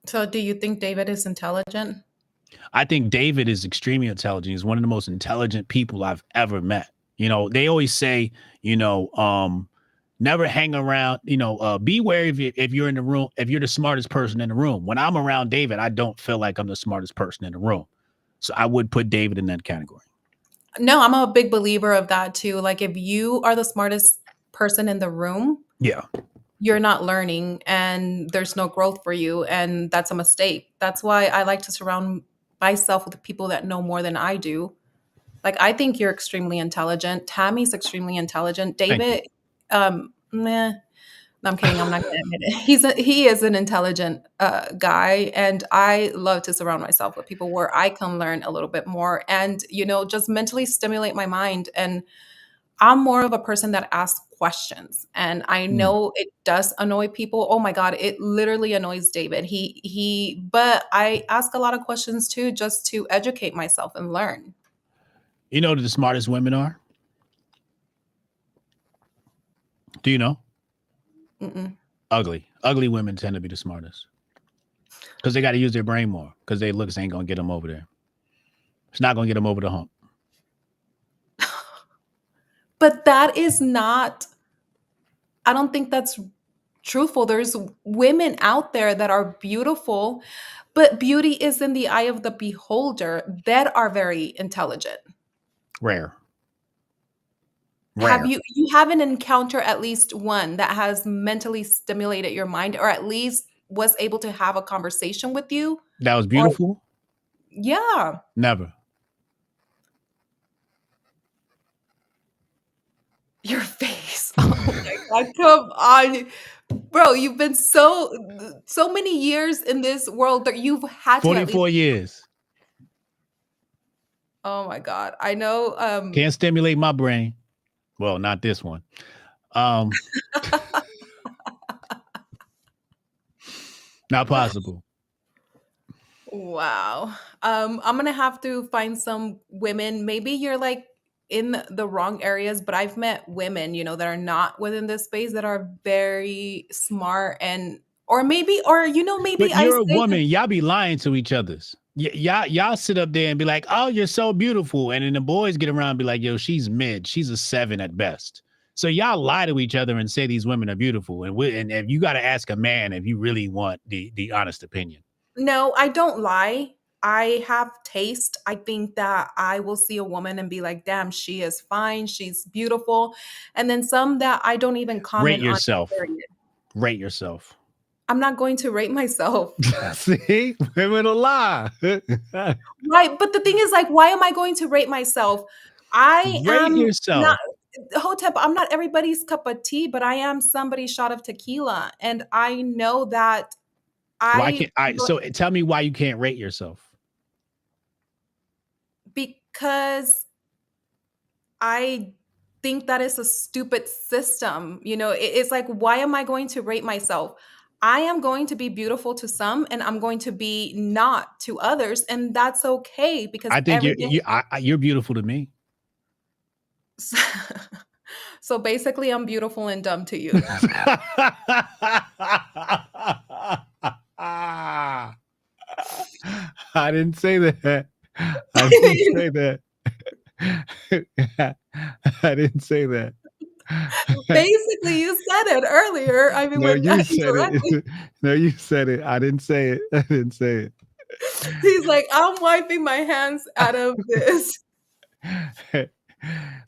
So do you think David is intelligent? I think David is extremely intelligent. He's one of the most intelligent people I've ever met. They always say, never hang around, be wary if you're in the room, if you're the smartest person in the room. When I'm around David, I don't feel like I'm the smartest person in the room. So I would put David in that category. No, I'm a big believer of that too. Like if you are the smartest person in the room, Yeah. you're not learning and there's no growth for you, and that's a mistake. That's why I like to surround myself with people that know more than I do. Like I think you're extremely intelligent. Tammy's extremely intelligent. Thank you. David, meh. No, I'm kidding. I'm not going to admit it. He is an intelligent guy, and I love to surround myself with people where I can learn a little bit more, and just mentally stimulate my mind. And I'm more of a person that asks questions, and I Mm. know it does annoy people. Oh my god, it literally annoys David. But I ask a lot of questions too, just to educate myself and learn. You know who the smartest women are? Do you know? Mm-mm. Ugly. Ugly women tend to be the smartest because they got to use their brain more because their looks ain't going to get them over there. It's not going to get them over the hump. But that is not. I don't think that's truthful. There's women out there that are beautiful, but beauty is in the eye of the beholder, that are very intelligent. Rare. Have Rare. you haven't encountered at least one that has mentally stimulated your mind or at least was able to have a conversation with you? That was Or beautiful? yeah, Never. your face. Oh my god, come on. Bro, you've been so many years in this world that you've had to at least 44 years. oh my god. I know, Can't stimulate my brain. Well, not this one. Um, Not possible. wow. I'm gonna have to find some women. Maybe you're like in the wrong areas, but I've met women, that are not within this space that are very smart and or maybe or maybe But I you're a say woman. that Y'all be lying to each other's. Y'all sit up there and be like, "Oh, you're so beautiful," and then the boys get around and be like, "Yo, she's mid. She's a 7 at best." So y'all lie to each other and say these women are beautiful, and if you got to ask a man if you really want the honest opinion. no, I don't lie. I have taste. I think that I will see a woman and be like, damn, she is fine. She's beautiful. And then some that I don't even Rate comment on, yourself. period. Rate yourself. I'm not going to rate myself. See, women will lie. Right. But the thing is, like, why am I going to rate myself? I Rate am not, yourself. Hotep, I'm not everybody's cup of tea, but I am somebody's shot of tequila. And I know that Why I, can't I? So tell me why you can't rate yourself. because I think that is a stupid system. It's like, why am I going to rate myself? I am going to be beautiful to some and I'm going to be not to others. And that's okay because I think everything. you're beautiful to me. So basically, I'm beautiful and dumb to you. I didn't say that. I didn't say that. I didn't say that. Basically, you said it earlier. I mean, No, when you said indirectly, it. No, you said it. I didn't say it. I didn't say he's like, I'm wiping my hands out of this. it.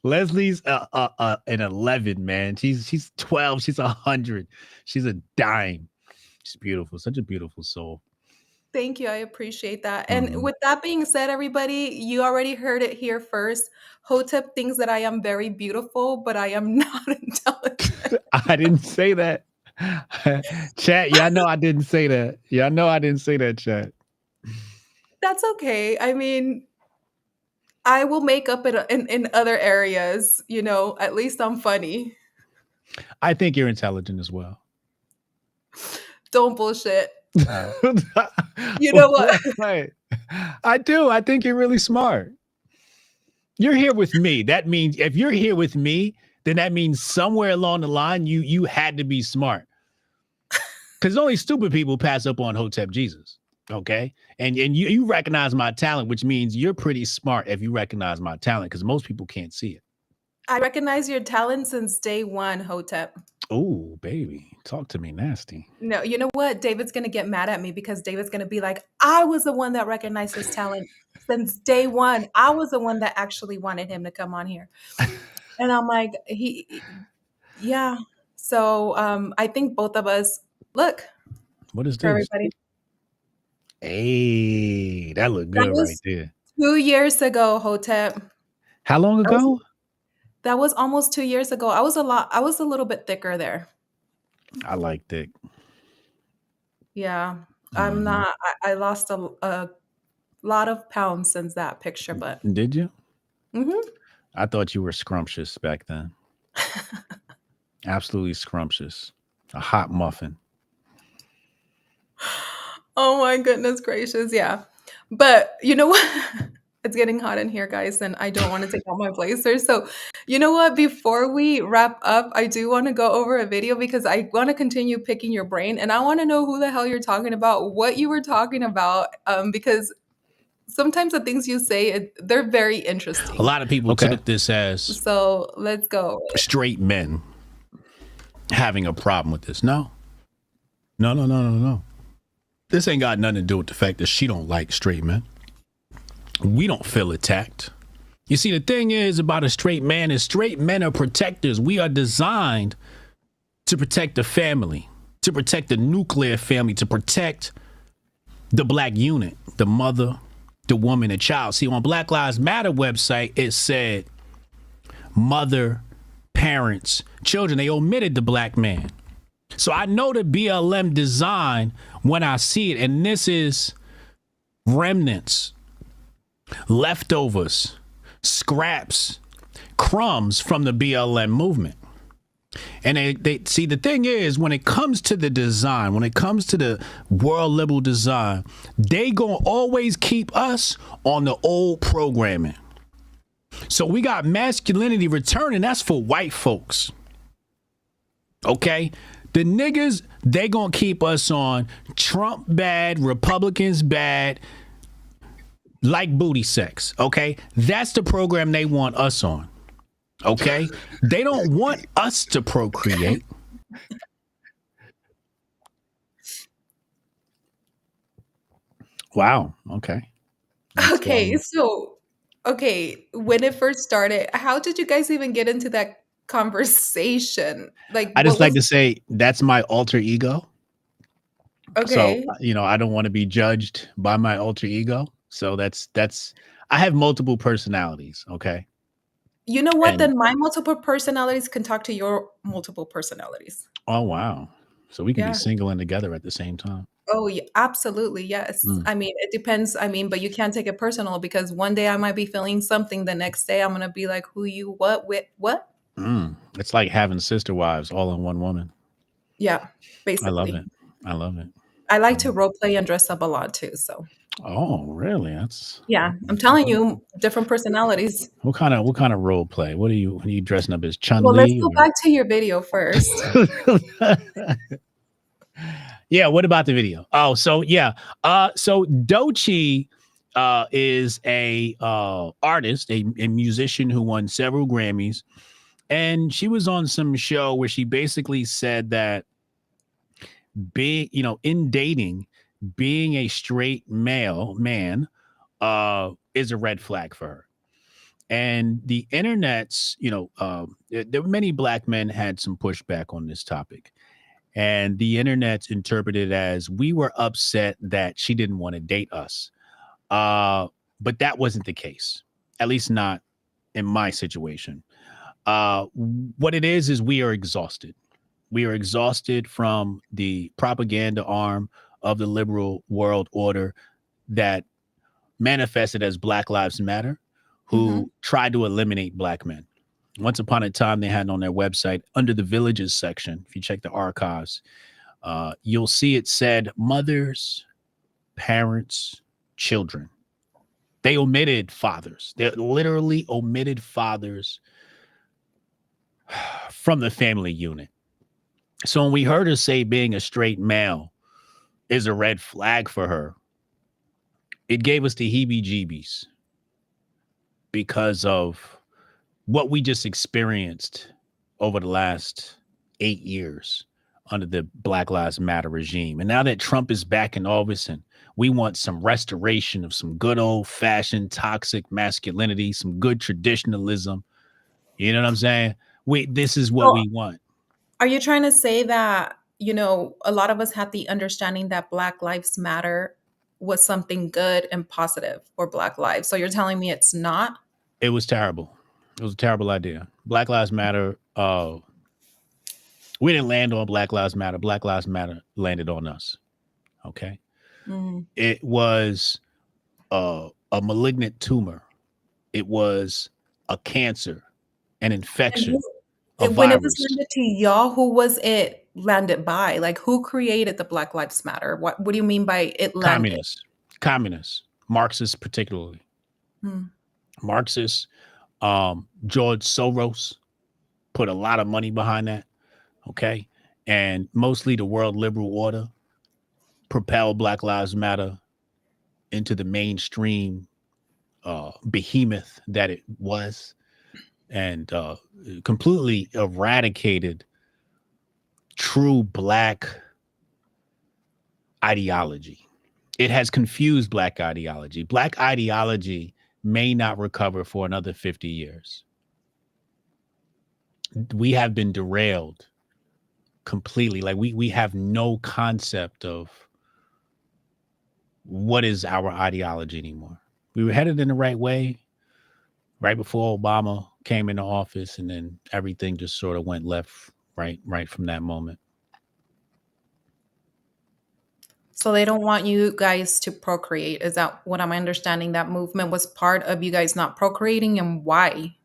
Leslie's an 11, man. She's 12. She's 100. She's a dime. She's beautiful. Such a beautiful soul. Thank you. I appreciate that. And Mhm. with that being said, everybody, you already heard it here first. Hotep thinks that I am very beautiful, but I am not intelligent. I didn't say that. Chat, y'all know I didn't say that. Y'all know I didn't say that, chat. That's okay. I mean, I will make up in other areas. At least I'm funny. I think you're intelligent as well. Don't bullshit. You know what? Right. I do. I think you're really smart. You're here with me. That means if you're here with me, then that means somewhere along the line you had to be smart. Because only stupid people pass up on Hotep Jesus. Okay. And you recognize my talent, which means you're pretty smart if you recognize my talent, because most people can't see it. I recognize your talent since day one, Hotep. Oh, baby. Talk to me nasty. No, you know what? David's gonna get mad at me because David's gonna be like, I was the one that recognized his talent since day one. I was the one that actually wanted him to come on here. And I'm like, yeah. So I think both of us look What is for this? everybody. Hey, that looked That good right was there. 2 years ago, Hotep. How long That was ago? that was almost 2 years ago. I was a little bit thicker there. I like that. Yeah. I'm Mhm. not I lost a lot of pounds since that picture, but Did you? mhm. I thought you were scrumptious back then. Absolutely scrumptious. A hot muffin. Oh my goodness gracious, yeah. But you know what? It's getting hot in here, guys, and I don't wanna take out my blazer, so you know what? Before we wrap up, I do wanna go over a video because I wanna continue picking your brain, and I wanna know who the hell you're talking about, what you were talking about, because sometimes the things you say, they're very A interesting. lot of people took this as So, let's go. straight men having a problem with this. No. No, no, no, no, no. This ain't got nothing to do with the fact that she don't like straight men. We don't feel attacked. You see, the thing is about a straight man is straight men are protectors. We are designed to protect the family, to protect the nuclear family, to protect the black unit, the mother, the woman, the child. See, on Black Lives Matter website, it said mother, parents, children. They omitted the black man. So I know the BLM design when I see it, and this is remnants, leftovers, scraps, crumbs from the BLM movement. And they see, the thing is, when it comes to the design, when it comes to the world liberal design, they gonna always keep us on the old programming. So we got masculinity returning. That's for white folks. Okay? The niggas, they gonna keep us on Trump bad, Republicans bad, like booty sex. Okay? That's the program they want us on. Okay? They don't want us to procreate. Wow. Okay. Okay, so okay, when it first started, how did you guys even get into that conversation? Like, I what just like was to say that's my alter ego. So, okay? I don't want to be judged by my alter ego. So that's I have multiple personalities, okay? You know what? And Then my multiple personalities can talk to your multiple personalities. oh wow. So we can be Yeah. single and together at the same time. Oh, yeah, absolutely. Yes. Mm, I mean, it depends. I mean, but you can't take it personal because one day I might be feeling something. The next day I'm going to be like, who you, what, with, what? mm. It's like having sister wives all in one woman. Yeah, I love basically. it. I love it. I I like to love role play and dress up a lot too. So, Oh, really? That's yeah, I'm telling you, different personalities. what kind of role play? What are you dressing up as Chun Well, let's Li go or back to your video first. Yeah, what about the video? Oh, so yeah. So Doechii is a artist, a musician who won several Grammys, and she was on some show where she basically said that being, in dating, being a straight male man is a red flag for her. And the internet's, there were many black men had some pushback on this topic. And the internet's interpreted as we were upset that she didn't want to date us. Uh, but that wasn't the case, at least not in my situation. What it is we are exhausted. We are exhausted from the propaganda arm of the liberal world order that manifested as Black Lives Matter, Hmm. who tried to eliminate black men. Once upon a time, they had on their website under the villages section, if you check the archives, you'll see it said mothers, parents, children. They omitted fathers. They literally omitted fathers from the family unit. So when we heard her say being a straight male is a red flag for her, it gave us the heebie jeebies because of what we just experienced over the last 8 years under the Black Lives Matter regime. And now that Trump is back in office and we want some restoration of some good old fashioned toxic masculinity, some good traditionalism. You know what I'm saying? This is what So, we want. are you trying to say that, a lot of us had the understanding that Black Lives Matter was something good and positive for Black lives? So, you're telling me it's not? It was terrible. It was a terrible idea. Black Lives Matter. We didn't land on Black Lives Matter. Black Lives Matter landed on us. Okay. Mm. It was a malignant tumor. It was a cancer, an And infection, a when it was virus. landed to y'all, who was it landed by? Like, who created the Black Lives Matter? What do you mean by it landed? Communists, Marxists particularly. Hmm. Marxists, George Soros put a lot of money behind that. Okay. And mostly the world liberal order propelled Black Lives Matter into the mainstream behemoth that it was and completely eradicated true black ideology. It has confused black ideology. Black ideology may not recover for another 50 years. We have been derailed completely. Like we have no concept of what is our ideology anymore. We were headed in the right way right before Obama came into office, and then everything just sort of went left, right from that moment. So they don't want you guys to procreate. Is that what I'm understanding? That movement was part of you guys not procreating, and why?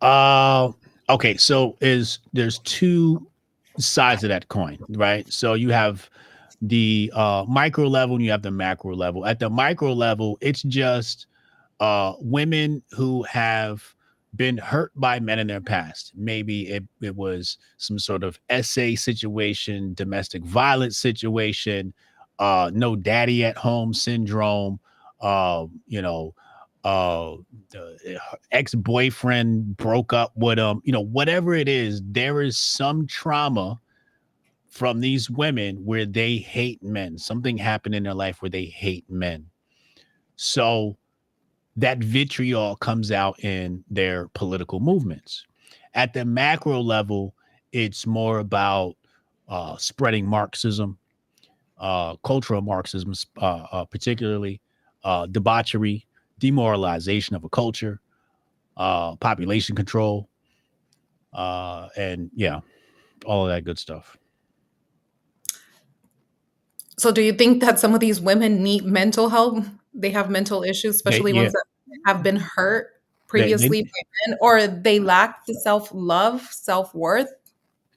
Uh okay, so is there's two sides of that coin, right? So you have the micro level and you have the macro level. At the micro level, it's just women who have been hurt by men in their past. Maybe it was some sort of SA situation, domestic violence situation, no daddy at home syndrome, you know, the ex-boyfriend broke up with them, whatever it is, there is some trauma from these women where they hate men. Something happened in their life where they hate men. So that vitriol comes out in their political movements. At the macro level, it's more about spreading Marxism, cultural Marxism, particularly debauchery, demoralization of a culture, population control, and yeah, all of that good stuff. So do you think that some of these women need mental help? They have mental issues, They especially yeah ones that have been hurt they previously by men, or they lack the self-love, self-worth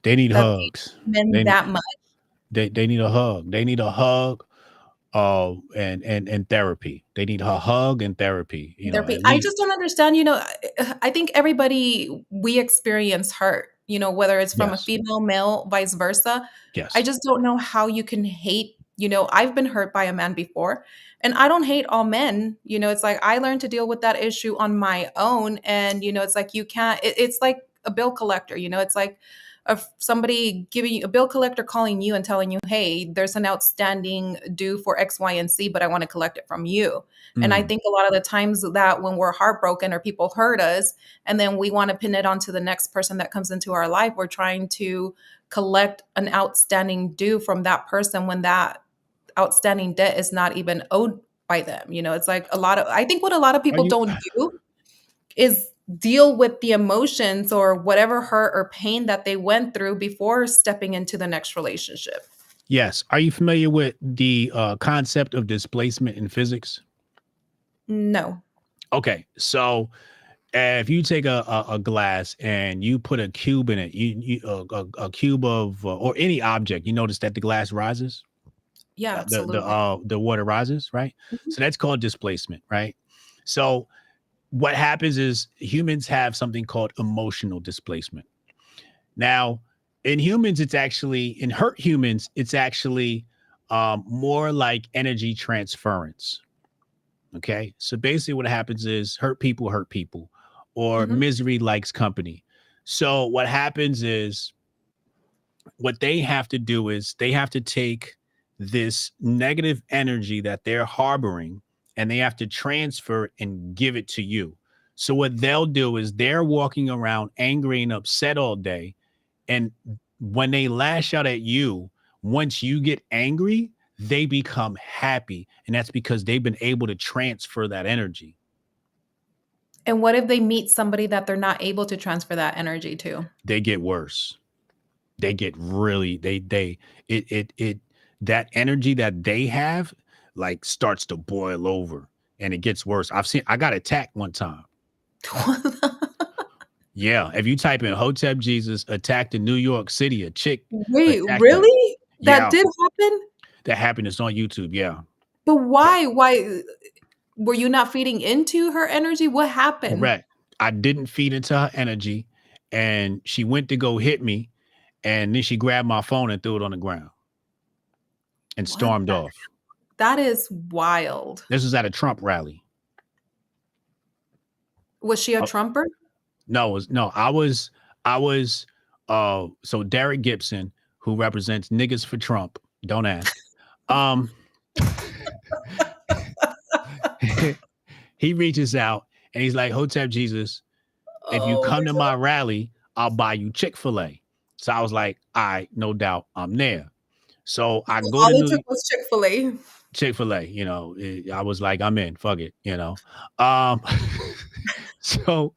they need that they hugs. men They need that much they need a hug. They need a hug. And therapy. They need a hug and therapy. therapy. At I least just don't understand, I think everybody we experience hurt, whether it's from a yes, female, male, vice versa. I yes. just don't know how you can hate, I've been hurt by a man before, and I don't hate all men. It's like I learned to deal with that issue on my own, and it's like you can't it's like a bill collector, it's like somebody giving you a bill collector calling you and telling you, hey, there's an outstanding due for X, Y, and Z, but I want to collect it from you. And I Mm, think a lot of the times that when we're heartbroken or people hurt us, and then we want to pin it onto the next person that comes into our life, we're trying to collect an outstanding due from that person when that outstanding debt is not even owed by them. It's like I think what a lot of are people you? don't do is deal with the emotions or whatever hurt or pain that they went through before stepping into the next relationship. Yes. Are you familiar with the concept of displacement in physics? No. Okay, so if you take a glass and you put a cube in it, a cube of or any object, you notice that the glass rises, Yeah, the absolutely. the water rises, right? Mhm. So that's called displacement, right? So what happens is humans have something called emotional displacement. Now, in humans, it's actually in hurt humans, it's actually more like energy transference. Okay, so basically, what happens is hurt people, or Mhm. misery likes company. So what happens is what they have to do is they have to take this negative energy that they're harboring and they have to transfer it and give it to you. So what they'll do is they're walking around angry and upset all day, and when they lash out at you, once you get angry, they become happy. And that's because they've been able to transfer that energy. And what if they meet somebody that they're not able to transfer that energy to? They get worse. They get really it that energy that they have like starts to boil over and it gets worse. I got attacked one time. Yeah, if you type in Hotep Jesus attacked in New York City, a chick Wait, attacked me. really? That Yeah, did happen? that happened. It's on YouTube. Yeah. But Yeah. why? Why were you not feeding into her energy? What happened? Correct. I didn't feed into her energy, and she went to go hit me, and then she grabbed my phone and threw it on the ground and What stormed the off. That is wild. This was at a Trump rally. Was she a Uh, Trumper? no, it was no. I was so Derek Gibson, who represents niggas for Trump. Don't ask. Um He reaches out and he's like, Hotep Jesus, if you Oh come my to my god. rally, I'll buy you Chick-fil-A. So I was like, all right, no doubt, I'm there. So I go All to it New took was Chick-fil-A. Chick-fil-A, I was like, I'm in, fuck it. Um, so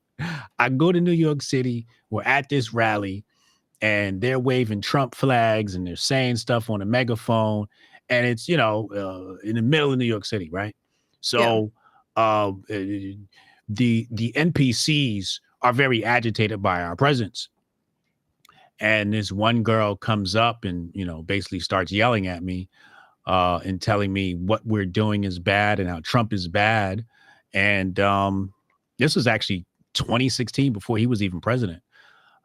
I go to New York City. We're at this rally and they're waving Trump flags and they're saying stuff on a megaphone. And it's, in the middle of New York City, right? Yeah. So the NPCs are very agitated by our presence. And this one girl comes up and, basically starts yelling at me and telling me what we're doing is bad and how Trump is bad. And this was actually 2016 before he was even president.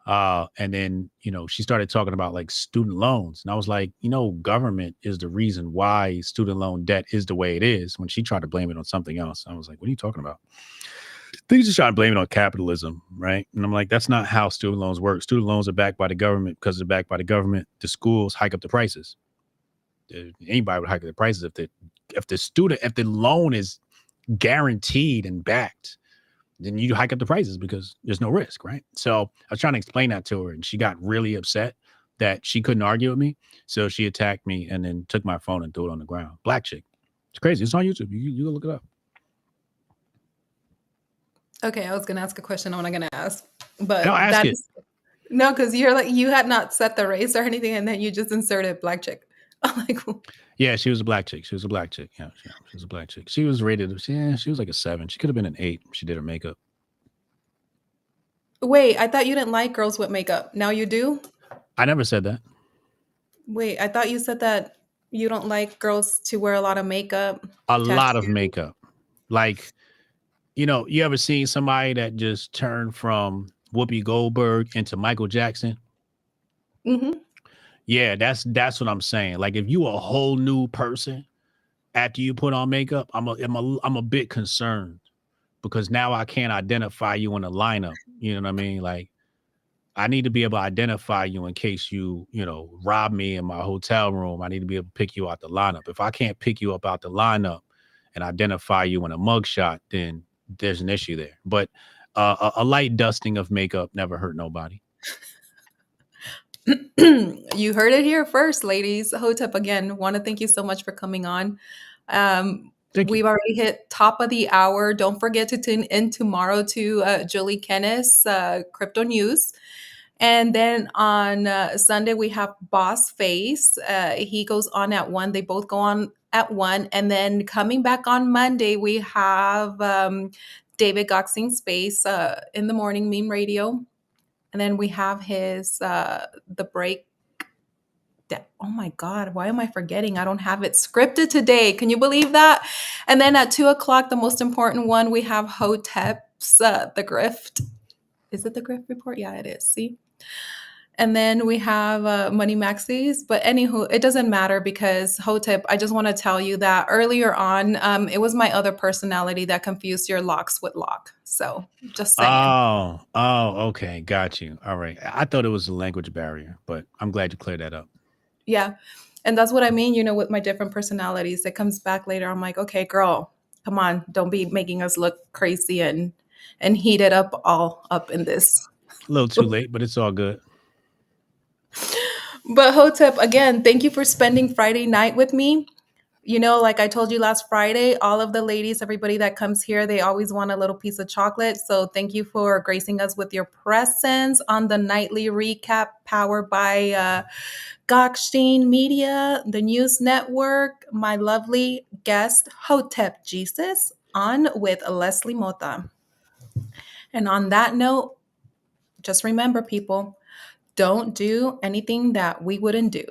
And then, she started talking about like student loans. And I was like, government is the reason why student loan debt is the way it is. When she tried to blame it on something else, I was like, what are you talking about? They just try to blame it on capitalism, right? And I'm like, that's not how student loans work. Student loans are backed by the government. Because they're backed by the government, the schools hike up the prices. Anybody would hike up the prices if the loan is guaranteed and backed, then you hike up the prices because there's no risk, right? So I was trying to explain that to her, and she got really upset that she couldn't argue with me. So she attacked me and then took my phone and threw it on the ground. Black chick. It's crazy. It's on YouTube. You go look it up. Okay, I was gonna ask a question I'm not gonna ask, No, but ask that it. is no, because you're like you had not set the race or anything, and then you just inserted black chick. I'm like, Yeah, she was a black chick. She was a black chick. Yeah, she was a black chick. She was rated. Yeah, she was like a 7. She could have been an 8. She did her makeup. wait, I thought you didn't like girls with makeup. Now you do? I never said that. Wait, I thought you said that you don't like girls to wear a lot of makeup, A lot of tattoo. makeup. Like, you ever seen somebody that just turned from Whoopi Goldberg into Michael Jackson? Mhm. Yeah, that's what I'm saying. Like, if you a whole new person after you put on makeup, I'm a bit concerned because now I can't identify you in a lineup. You know what I mean? Like, I need to be able to identify you in case rob me in my hotel room. I need to be able to pick you out the lineup. If I can't pick you up out the lineup and identify you in a mugshot, then there's an issue there. But a light dusting of makeup never hurt nobody. You heard it here first, ladies. Hotep again. Want to thank you so much for coming on. Thank you. We've already hit top of the hour. Don't forget to tune in tomorrow to Julie Kennis Crypto News. And then on Sunday, we have Boss Face. He goes on at 1. They both go on at 1. And then coming back on Monday, we have David Gokhshtein Space in the morning, Meme Radio. And then we have his the break. Oh my God, why am I forgetting? I don't have it scripted today. Can you believe that? And then at 2 o'clock, the most important one, we have Hotep's the Grift. Is it the Grift report? Yeah, it is. See? And then we have Money Maxis. But anywho, it doesn't matter because Hotep, I just want to tell you that earlier on, it was my other personality that confused your locks with lock. So just saying. Okay, got you. All right. I thought it was a language barrier, but I'm glad you cleared that up. Yeah. And that's what I mean, with my different personalities. It comes back later. I'm like, okay, girl, come on. Don't be making us look crazy and heated up all up in this. A little too late, but it's all good. But Hotep, again, thank you for spending Friday night with me. Like I told you last Friday, all of the ladies, everybody that comes here, they always want a little piece of chocolate. So thank you for gracing us with your presence on the nightly recap powered by Gokhshtein Media, the news network, my lovely guest, Hotep Jesus, on with Leslie Mota. And on that note, just remember, people, don't do anything that we wouldn't do.